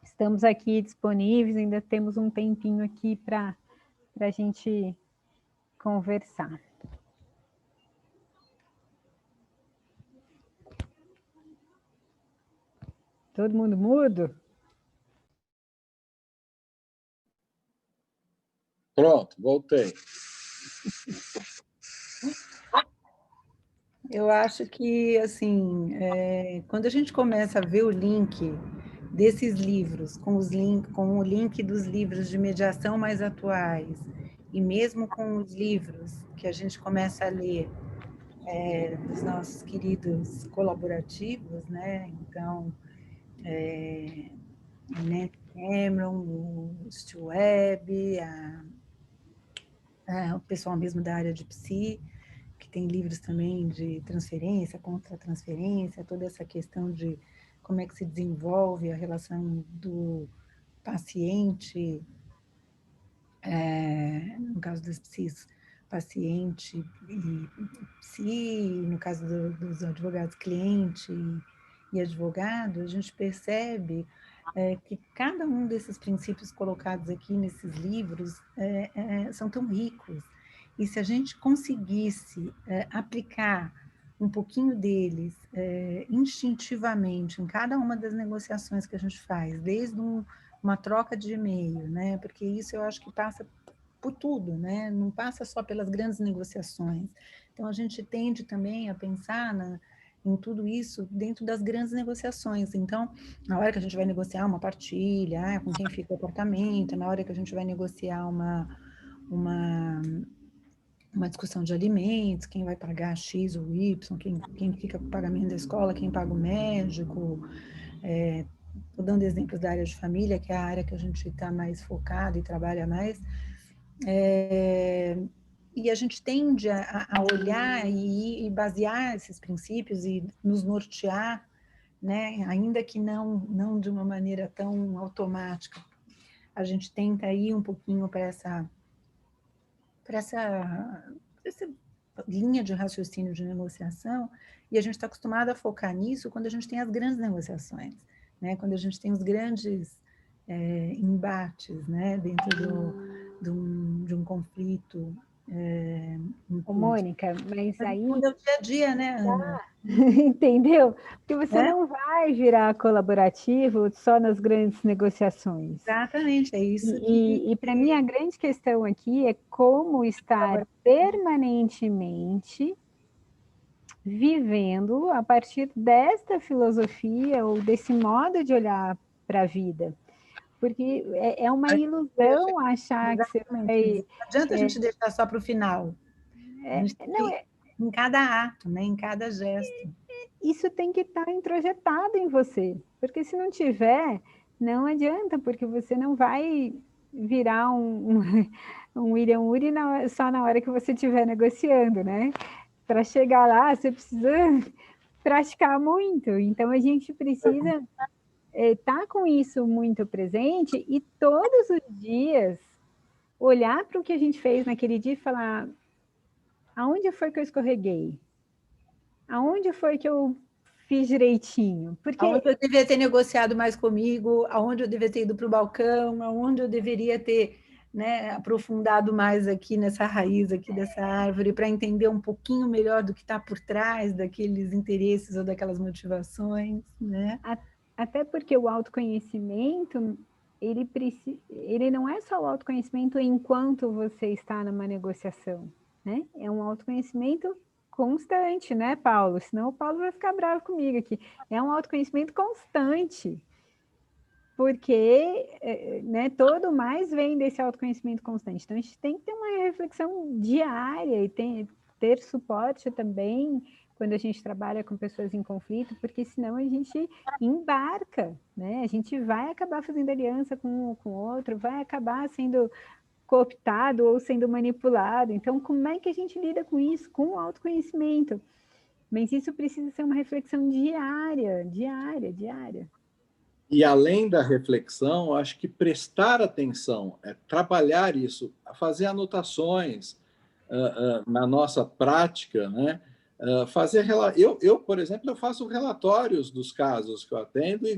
Estamos aqui disponíveis, ainda temos um tempinho aqui para a gente conversar. Todo mundo mudo? Pronto, voltei. Eu acho que, assim, quando a gente começa a ver o link desses livros, com o link dos livros de mediação mais atuais, e mesmo com os livros que a gente começa a ler dos nossos queridos colaborativos, né? Então, a Nancy Cameron, o Stu Webb, o pessoal mesmo da área de psi, que tem livros também de transferência, contra-transferência, toda essa questão de como é que se desenvolve a relação do paciente, no caso dos psis, paciente e psi, no caso dos advogados cliente e advogado, a gente percebe que cada um desses princípios colocados aqui nesses livros são tão ricos. E se a gente conseguisse aplicar um pouquinho deles instintivamente em cada uma das negociações que a gente faz, desde uma troca de e-mail, né? Porque isso eu acho que passa por tudo, né? Não passa só pelas grandes negociações. Então, a gente tende também a pensar em tudo isso dentro das grandes negociações. Então, na hora que a gente vai negociar uma partilha, com quem fica o apartamento, na hora que a gente vai negociar uma discussão de alimentos, quem vai pagar X ou Y, quem fica com o pagamento da escola, quem paga o médico. Estou dando exemplos da área de família, que é a área que a gente está mais focado e trabalha mais. E a gente tende a olhar e basear esses princípios e nos nortear, né? Ainda que não de uma maneira tão automática. A gente tenta ir um pouquinho para essa linha de raciocínio de negociação, e a gente está acostumado a focar nisso quando a gente tem as grandes negociações, né? Quando a gente tem os grandes embates, né? Dentro de um conflito. Ô, Mônica, mas aí... No dia a dia, né, Ana? Entendeu? Porque você não vai virar colaborativo só nas grandes negociações. Exatamente, é isso E para mim, a grande questão aqui é como estar permanentemente vivendo a partir desta filosofia ou desse modo de olhar para a vida. Porque é uma ilusão achar que você vai... Não adianta a gente deixar só para o final. A gente tem que ir em cada ato, né? Em cada gesto. Isso tem que estar introjetado em você. Porque se não tiver, não adianta, porque você não vai virar um William Ury só na hora que você estiver negociando, né? Para chegar lá, você precisa praticar muito. Então, a gente precisa estar com isso muito presente e todos os dias olhar para o que a gente fez naquele dia e falar: aonde foi que eu escorreguei? Aonde foi que eu fiz direitinho? Porque aonde eu deveria ter negociado mais comigo, aonde eu deveria ter ido para o balcão, aonde eu deveria ter, né, aprofundado mais aqui nessa raiz aqui dessa árvore para entender um pouquinho melhor do que está por trás daqueles interesses ou daquelas motivações, né? Até porque o autoconhecimento, ele não é só o autoconhecimento enquanto você está numa negociação, né? É um autoconhecimento constante, né, Paulo? Senão o Paulo vai ficar bravo comigo aqui. É um autoconhecimento constante, porque né, todo mais vem desse autoconhecimento constante. Então, a gente tem que ter uma reflexão diária e ter suporte também quando a gente trabalha com pessoas em conflito, porque senão a gente embarca, né? A gente vai acabar fazendo aliança com o outro, vai acabar sendo cooptado ou sendo manipulado. Então, como é que a gente lida com isso? Com o autoconhecimento. Mas isso precisa ser uma reflexão diária. E além da reflexão, acho que prestar atenção, trabalhar isso, fazer anotações na nossa prática, né? Eu, por exemplo, eu faço relatórios dos casos que eu atendo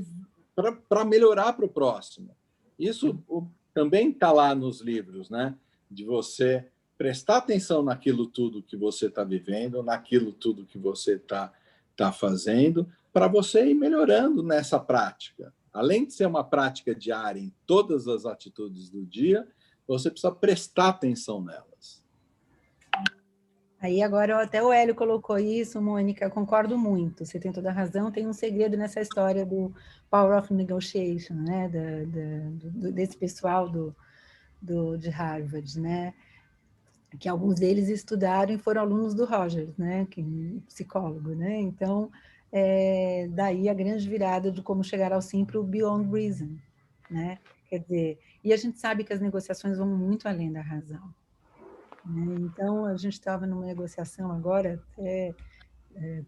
para melhorar para o próximo. Isso também está lá nos livros, né? De você prestar atenção naquilo tudo que você está vivendo, naquilo tudo que você está fazendo, para você ir melhorando nessa prática. Além de ser uma prática diária em todas as atitudes do dia, você precisa prestar atenção nelas. Aí agora até o Hélio colocou isso, Mônica, concordo muito, você tem toda a razão, tem um segredo nessa história do Power of Negotiation, né? Desse pessoal de Harvard, né? que alguns deles estudaram e foram alunos do Rogers, né, que é psicólogo, né? Então, daí a grande virada de como chegar ao sim para o Beyond Reason, né? Quer dizer, e a gente sabe que as negociações vão muito além da razão, né? Então, a gente estava numa negociação agora,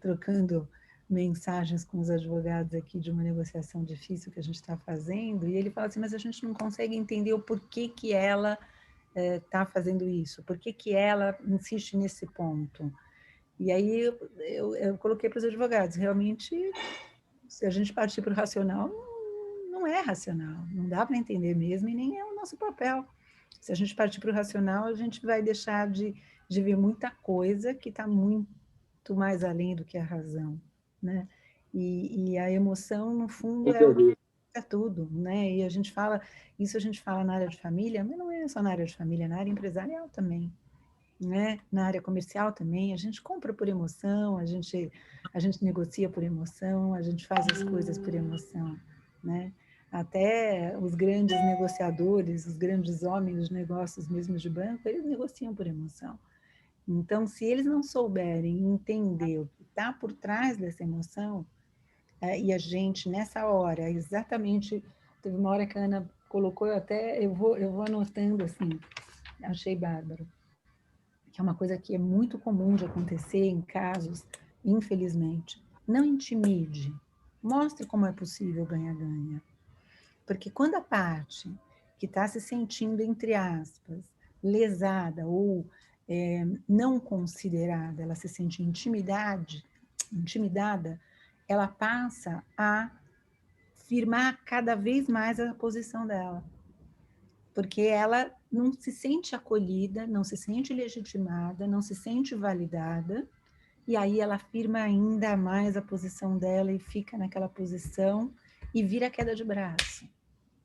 trocando mensagens com os advogados aqui de uma negociação difícil que a gente está fazendo, e ele fala assim, mas a gente não consegue entender o porquê que ela está fazendo isso, por que que ela insiste nesse ponto. E aí eu coloquei para os advogados, realmente, se a gente partir para o racional, não é racional, não dá para entender mesmo e nem é o nosso papel. Se a gente partir para o racional, a gente vai deixar de ver muita coisa que está muito mais além do que a razão, né? E a emoção, no fundo, é tudo, né? E a gente fala na área de família, mas não é só na área de família, é na área empresarial também, né? Na área comercial também, a gente compra por emoção, a gente negocia por emoção, a gente faz as coisas por emoção, né? Até os grandes negociadores, os grandes homens de negócios mesmo de banco, eles negociam por emoção. Então, se eles não souberem entender o que está por trás dessa emoção, e a gente, nessa hora, exatamente, teve uma hora que a Ana colocou, eu vou anotando assim, achei bárbaro, que é uma coisa que é muito comum de acontecer em casos, infelizmente. Não intimide, mostre como é possível ganha-ganha. Porque quando a parte que está se sentindo, entre aspas, lesada ou não considerada, ela se sente intimidada, ela passa a firmar cada vez mais a posição dela. Porque ela não se sente acolhida, não se sente legitimada, não se sente validada, e aí ela firma ainda mais a posição dela e fica naquela posição e vira queda de braço,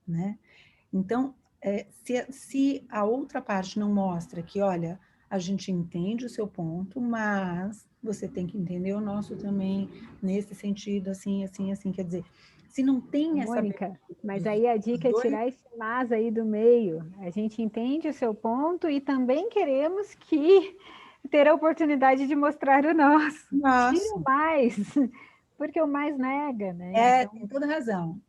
né? Então, se a outra parte não mostra que, olha, a gente entende o seu ponto, mas você tem que entender o nosso também, nesse sentido, assim, assim, assim. Quer dizer, se não tem essa... Mônica, mas aí a dica é tirar esse mas aí do meio. A gente entende o seu ponto e também queremos que ter a oportunidade de mostrar o nosso. Tira o mais, porque o mais nega, né? Então... tem toda razão.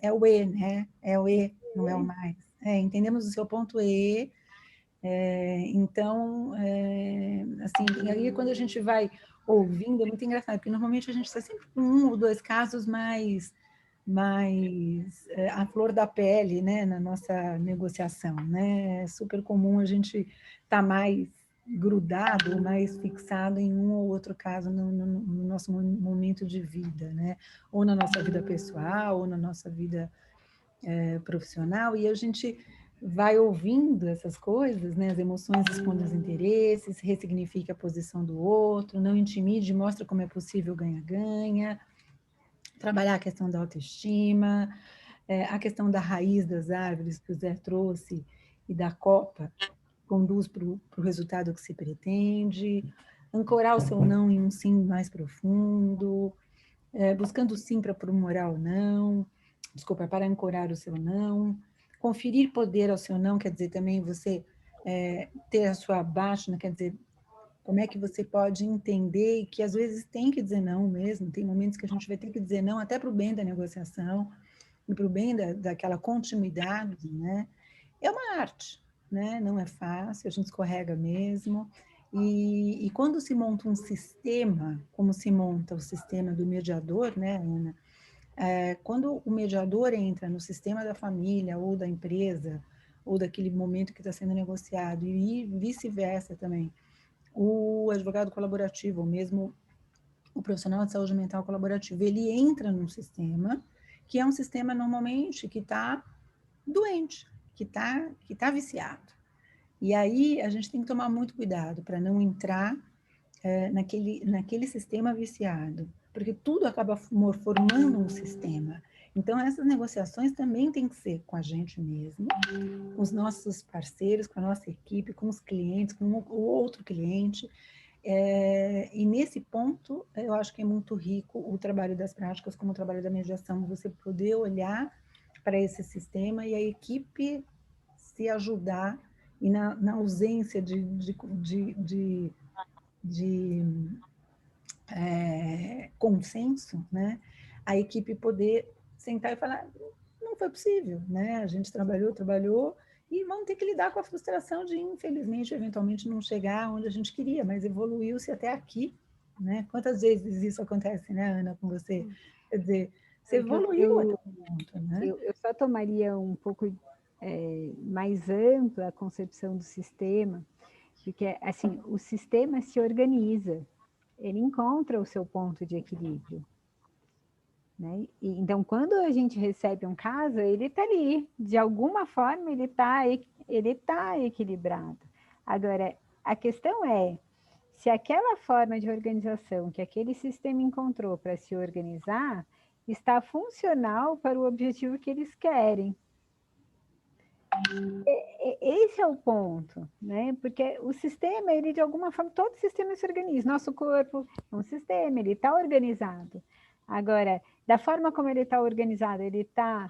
É o E, né? É o E, não é o mais. Entendemos o seu ponto E. Então, assim, e aí quando a gente vai ouvindo, é muito engraçado, porque normalmente a gente está sempre com um ou dois casos mais à flor da pele, né, na nossa negociação, né? É super comum a gente estar mais grudado, mais fixado em um ou outro caso no nosso momento de vida, né? Ou na nossa vida pessoal, ou na nossa vida profissional, e a gente vai ouvindo essas coisas, né? As emoções escondem os interesses, ressignifica a posição do outro, não intimide, mostra como é possível ganha-ganha, trabalhar a questão da autoestima, a questão da raiz das árvores que o Zé trouxe e da copa, conduz para o resultado que se pretende, ancorar o seu não em um sim mais profundo, buscando sim para aprimorar o não, para ancorar o seu não, conferir poder ao seu não, quer dizer, também você ter a sua baixa, quer dizer, como é que você pode entender que às vezes tem que dizer não mesmo, tem momentos que a gente vai ter que dizer não até para o bem da negociação e para o bem daquela continuidade, né? É uma arte, né? Não é fácil, a gente escorrega mesmo. E quando se monta um sistema, como se monta o sistema do mediador, né, Ana? Quando o mediador entra no sistema da família ou da empresa, ou daquele momento que está sendo negociado, e vice-versa também, o advogado colaborativo, ou mesmo o profissional de saúde mental colaborativo, ele entra num sistema que é um sistema normalmente que está doente, que tá viciado. E aí a gente tem que tomar muito cuidado para não entrar naquele sistema viciado, porque tudo acaba formando um sistema. Então, essas negociações também têm que ser com a gente mesmo, com os nossos parceiros, com a nossa equipe, com os clientes, com o outro cliente. E nesse ponto, eu acho que é muito rico o trabalho das práticas, como o trabalho da mediação, você poder olhar para esse sistema e a equipe se ajudar e na ausência de consenso, né, a equipe poder sentar e falar, não foi possível, né? A gente trabalhou, e vamos ter que lidar com a frustração de, infelizmente, eventualmente não chegar onde a gente queria, mas evoluiu-se até aqui, né? Quantas vezes isso acontece, né, Ana, com você? Quer dizer, você evoluiu até um ponto, né? Eu só tomaria um pouco mais ampla a concepção do sistema, porque, assim, o sistema se organiza, ele encontra o seu ponto de equilíbrio. Né? Então, quando a gente recebe um caso, ele está ali, de alguma forma ele tá equilibrado. Agora, a questão é, se aquela forma de organização que aquele sistema encontrou para se organizar, está funcional para o objetivo que eles querem. Esse é o ponto, né? Porque o sistema, ele de alguma forma, todo sistema se organiza. Nosso corpo é um sistema, ele está organizado. Agora, da forma como ele está organizado, ele está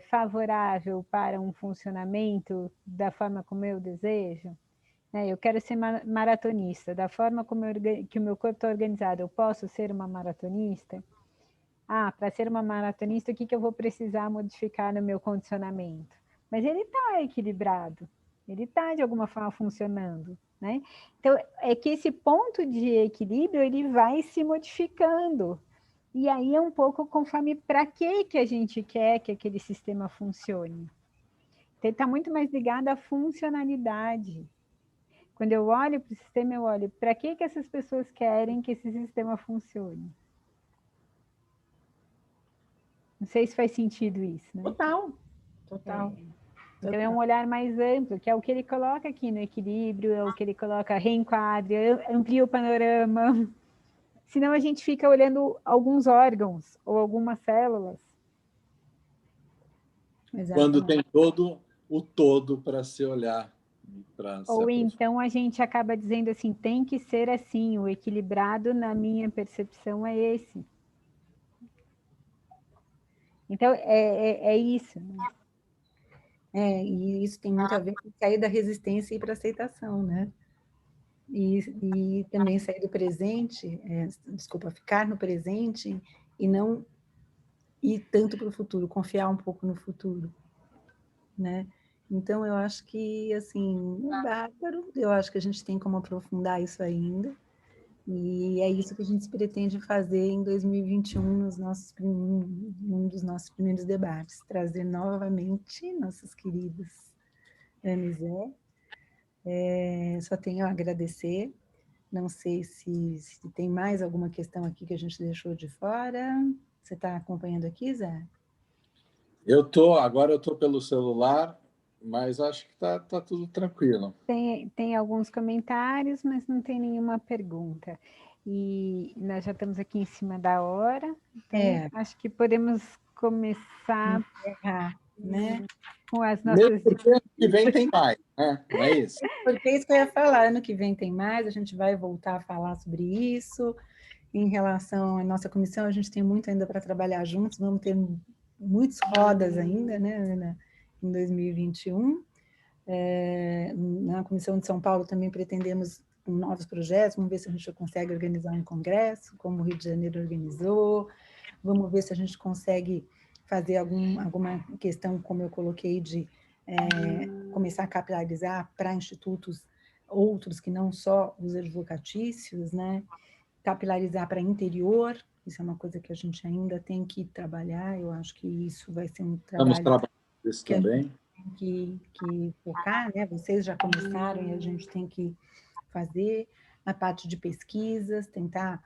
favorável para um funcionamento da forma como eu desejo? Né? Eu quero ser maratonista, da forma como que o meu corpo está organizado, eu posso ser uma maratonista? Para ser uma maratonista, o que eu vou precisar modificar no meu condicionamento? Mas ele está equilibrado, ele está de alguma forma funcionando, né? Então, é que esse ponto de equilíbrio, ele vai se modificando. E aí é um pouco conforme para que a gente quer que aquele sistema funcione. Então, ele está muito mais ligado à funcionalidade. Quando eu olho para o sistema, eu olho para que essas pessoas querem que esse sistema funcione. Não sei se faz sentido isso, né? Total. Então é um olhar mais amplo, que é o que ele coloca aqui no equilíbrio, é o que ele coloca, reenquadra, amplia o panorama. Senão a gente fica olhando alguns órgãos ou algumas células. Exatamente. Quando tem todo o todo para se olhar. Ou então a gente acaba dizendo assim, tem que ser assim, o equilibrado na minha percepção é esse. Então é isso. Né? E isso tem muito a ver com sair da resistência e ir para a aceitação, né? E também sair do presente, ficar no presente e não ir tanto para o futuro, confiar um pouco no futuro, né? Então, eu acho que, assim, é bárbaro, eu acho que a gente tem como aprofundar isso ainda, e é isso que a gente pretende fazer em 2021, num dos nossos primeiros debates, trazer novamente nossos queridos Ana e Zé. Só tenho a agradecer. Não sei se tem mais alguma questão aqui que a gente deixou de fora. Você está acompanhando aqui, Zé? Agora eu estou pelo celular, mas acho que está tudo tranquilo. Tem alguns comentários, mas não tem nenhuma pergunta. E nós já estamos aqui em cima da hora, então acho que podemos começar né? Com as nossas... Porque ano que vem tem mais, né? Não é isso? Porque é isso que eu ia falar, ano que vem tem mais, a gente vai voltar a falar sobre isso. Em relação à nossa comissão, a gente tem muito ainda para trabalhar juntos, vamos ter muitas rodas ainda, né, Ana, em 2021. Na Comissão de São Paulo também pretendemos novos projetos, vamos ver se a gente consegue organizar um congresso, como o Rio de Janeiro organizou, vamos ver se a gente consegue fazer alguma questão, como eu coloquei, de começar a capilarizar para institutos outros que não só os advocatícios, né? Capilarizar para interior, isso é uma coisa que a gente ainda tem que trabalhar, eu acho que isso vai ser um trabalho... Estamos trabalhando isso também. Que focar, né? Vocês já começaram e a gente tem que fazer a parte de pesquisas, tentar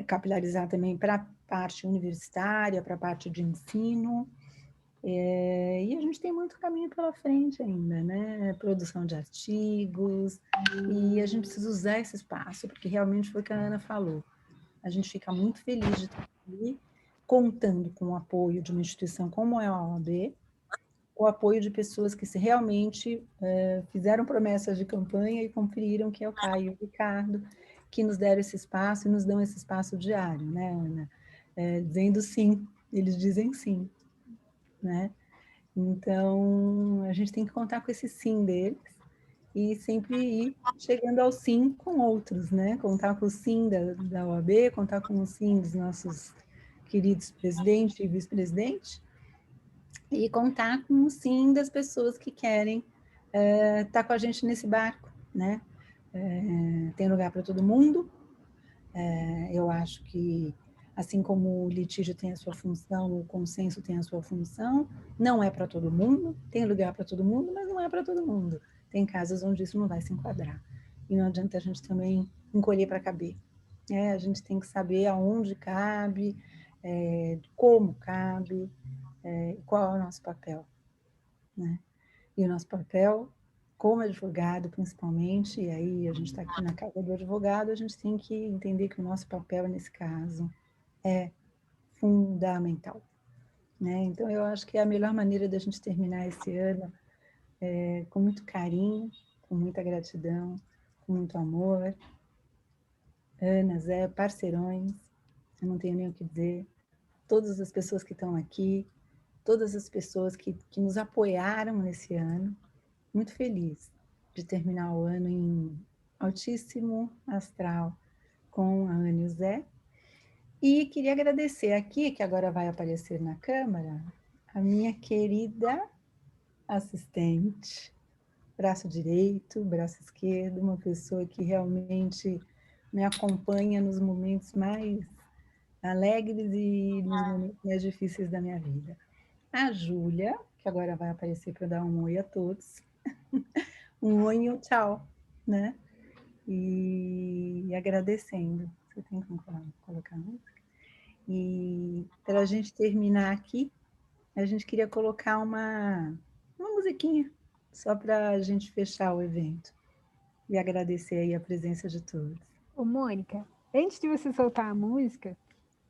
capilarizar também para a parte universitária, para a parte de ensino, e a gente tem muito caminho pela frente ainda, né? Produção de artigos, e a gente precisa usar esse espaço, porque realmente foi o que a Ana falou. A gente fica muito feliz de estar aqui, contando com o apoio de uma instituição como é a OAB, o apoio de pessoas que realmente fizeram promessas de campanha e cumpriram, que é o Caio e o Ricardo, que nos deram esse espaço e nos dão esse espaço diário, né, Ana? Dizendo sim, eles dizem sim, né? Então, a gente tem que contar com esse sim deles e sempre ir chegando ao sim com outros, né? Contar com o sim da OAB, contar com o sim dos nossos queridos presidente e vice-presidente, e contar com o sim das pessoas que querem estar com a gente nesse barco, né? Tem lugar para todo mundo. Eu acho que, assim como o litígio tem a sua função, o consenso tem a sua função, não é para todo mundo, tem lugar para todo mundo, mas não é para todo mundo. Tem casos onde isso não vai se enquadrar. E não adianta a gente também encolher para caber. A gente tem que saber aonde cabe, como cabe, qual é o nosso papel, né? E o nosso papel, como advogado, principalmente, e aí a gente está aqui na casa do advogado, a gente tem que entender que o nosso papel, nesse caso, é fundamental, né? Então, eu acho que é a melhor maneira da gente terminar esse ano com muito carinho, com muita gratidão, com muito amor. Ana, Zé, parceirões, eu não tenho nem o que dizer. Todas as pessoas que estão aqui, todas as pessoas que nos apoiaram nesse ano, muito feliz de terminar o ano em altíssimo astral com a Ana e o Zé. E queria agradecer aqui, que agora vai aparecer na câmera, a minha querida assistente, braço direito, braço esquerdo, uma pessoa que realmente me acompanha nos momentos mais alegres e nos momentos mais difíceis da minha vida. A Júlia, que agora vai aparecer para dar um oi a todos. Um oi e um tchau, né? E agradecendo. Você tem como colocar a música? E para a gente terminar aqui, a gente queria colocar uma musiquinha, só para a gente fechar o evento. E agradecer aí a presença de todos. Ô, Mônica, antes de você soltar a música,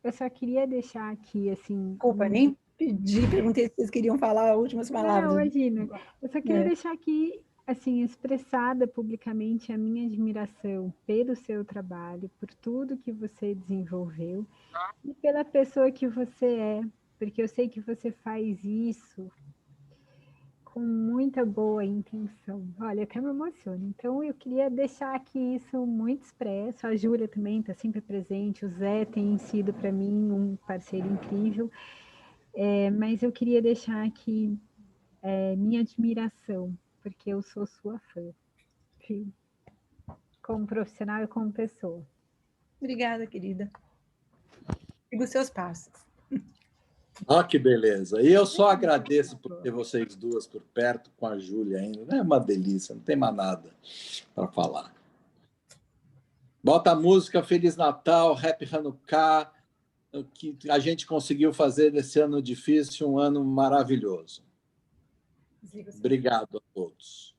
eu só queria deixar aqui, assim... Desculpa, nem pedi, perguntei se vocês queriam falar as últimas palavras. Não, imagina. Eu só queria deixar aqui, assim, expressada publicamente a minha admiração pelo seu trabalho, por tudo que você desenvolveu e pela pessoa que você é, porque eu sei que você faz isso com muita boa intenção. Olha, até me emociono. Então, eu queria deixar aqui isso muito expresso. A Júlia também está sempre presente, o Zé tem sido para mim um parceiro incrível, mas eu queria deixar aqui minha admiração, porque eu sou sua fã, viu? Como profissional e como pessoa. Obrigada, querida. Siga os seus passos. Olha que beleza. E eu só agradeço por ter vocês duas por perto, com a Júlia ainda. É uma delícia, não tem mais nada para falar. Bota a música Feliz Natal, Happy Hanukkah, que a gente conseguiu fazer desse ano difícil um ano maravilhoso. Obrigado a todos.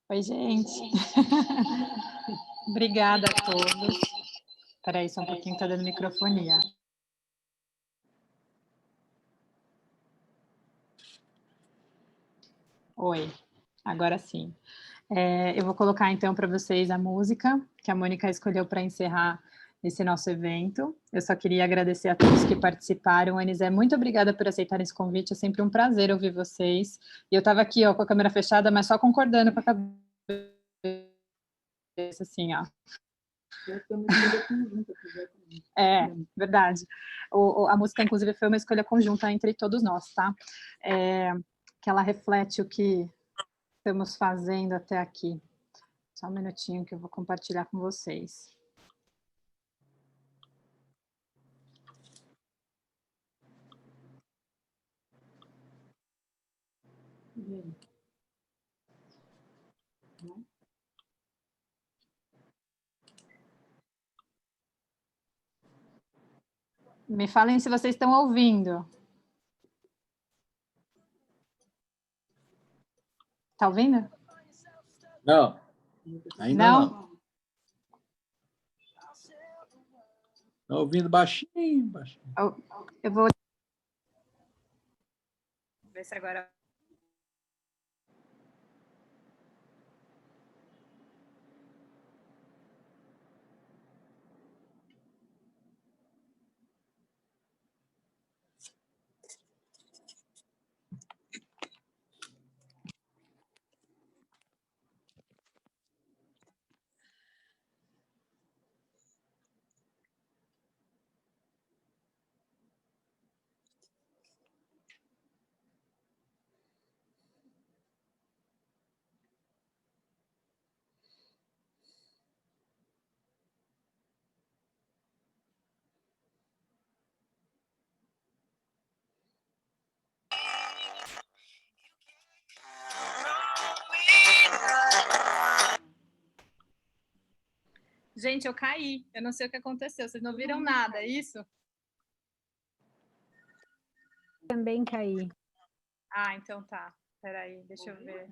Oi, gente. Obrigada a todos. Espera aí, só um pouquinho, está dando microfonia. Oi, agora sim. Eu vou colocar, então, para vocês a música que a Mônica escolheu para encerrar esse nosso evento. Eu só queria agradecer a todos que participaram. Anisé, muito obrigada por aceitar esse convite. É sempre um prazer ouvir vocês. E eu estava aqui, ó, com a câmera fechada, mas só concordando com a cabeça, assim, ó. Verdade. A música, inclusive, foi uma escolha conjunta entre todos nós, tá? Que ela reflete o que estamos fazendo até aqui. Só um minutinho que eu vou compartilhar com vocês. Me falem se vocês estão ouvindo. Tá ouvindo? Não, ainda não. Estou ouvindo baixinho, baixinho. Eu vou ver se agora... Gente, eu caí. Eu não sei o que aconteceu. Vocês não viram nada, é isso? Também caí. Ah, então tá. Peraí, deixa eu ver.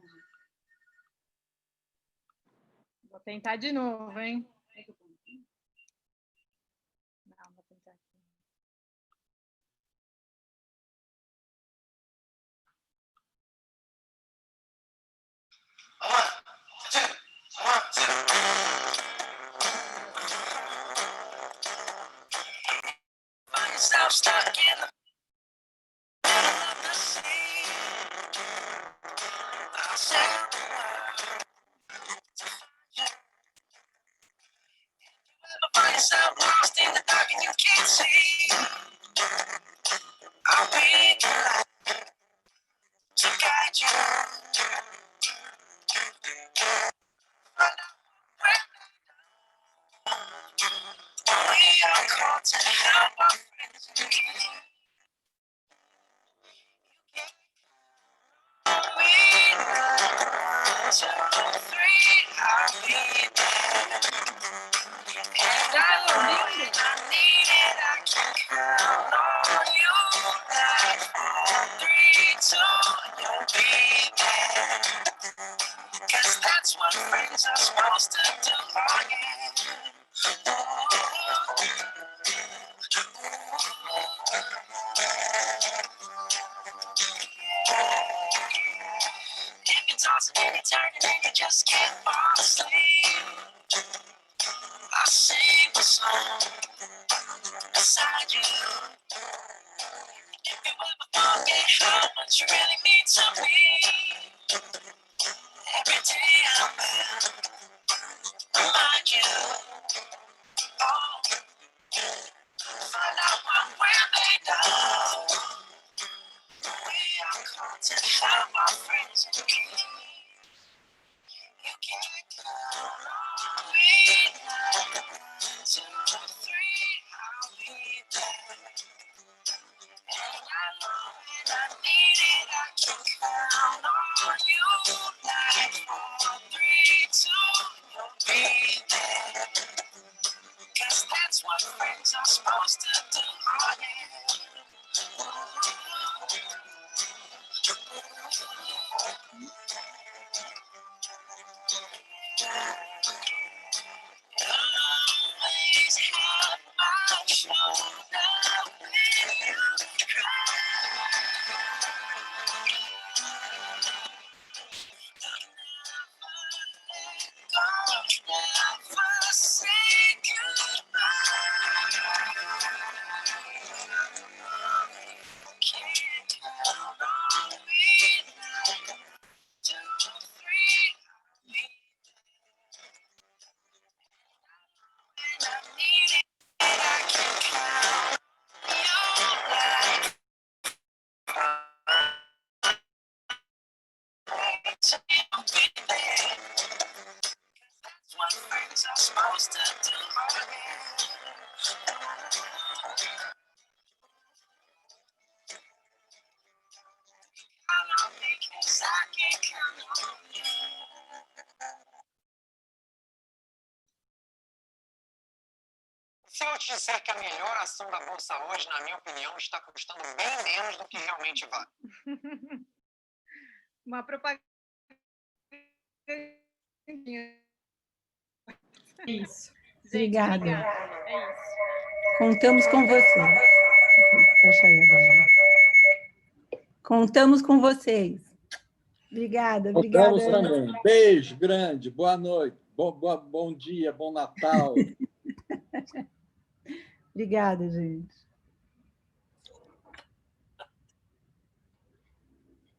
Vou tentar de novo, hein? Não, vou tentar aqui. Stuck in the middle of the sea. I'll sail the world to find you. If you ever find yourself lost in the dark and you can't see, I'll be the light to guide you. Find out where we are called to help our friends in need. We run 2, 3, I'll be there. And when I need it, I can count on you. Like 4, 3, 2, you'll be there. 'Cause that's what friends are supposed to do. Oh, if you're tossing and you're turning and you just can't fall asleep, I'll sing a song beside you. If you ever forget how much you really mean to me, every day I will remind you. Oh, find out what we're made of. We are called to help our friends in need. You can't count on me now. 2, 3, I'll be there. And I know when I need it, I can count on you. Like 4, 3, 2, you'll be there. 'Cause that's what friends are supposed to do. Oh, yeah. Always have my shoulder when you cry. Never say goodbye. Can't count on me now. 2, 3, when I need it, I can count on you like to be there. That's what friends are supposed to do. Count on me 'cause I can count on you. Se eu te disser que a melhor ação da Bolsa hoje, na minha opinião, está custando bem menos do que realmente vale. Uma propaganda. É isso. Gente, Obrigada. obrigada. É isso. Contamos com você. Fecha aí agora. Contamos com vocês. Obrigada, obrigada. Voltamos também. Beijo grande, boa noite, bom dia, bom Natal. Obrigada, gente.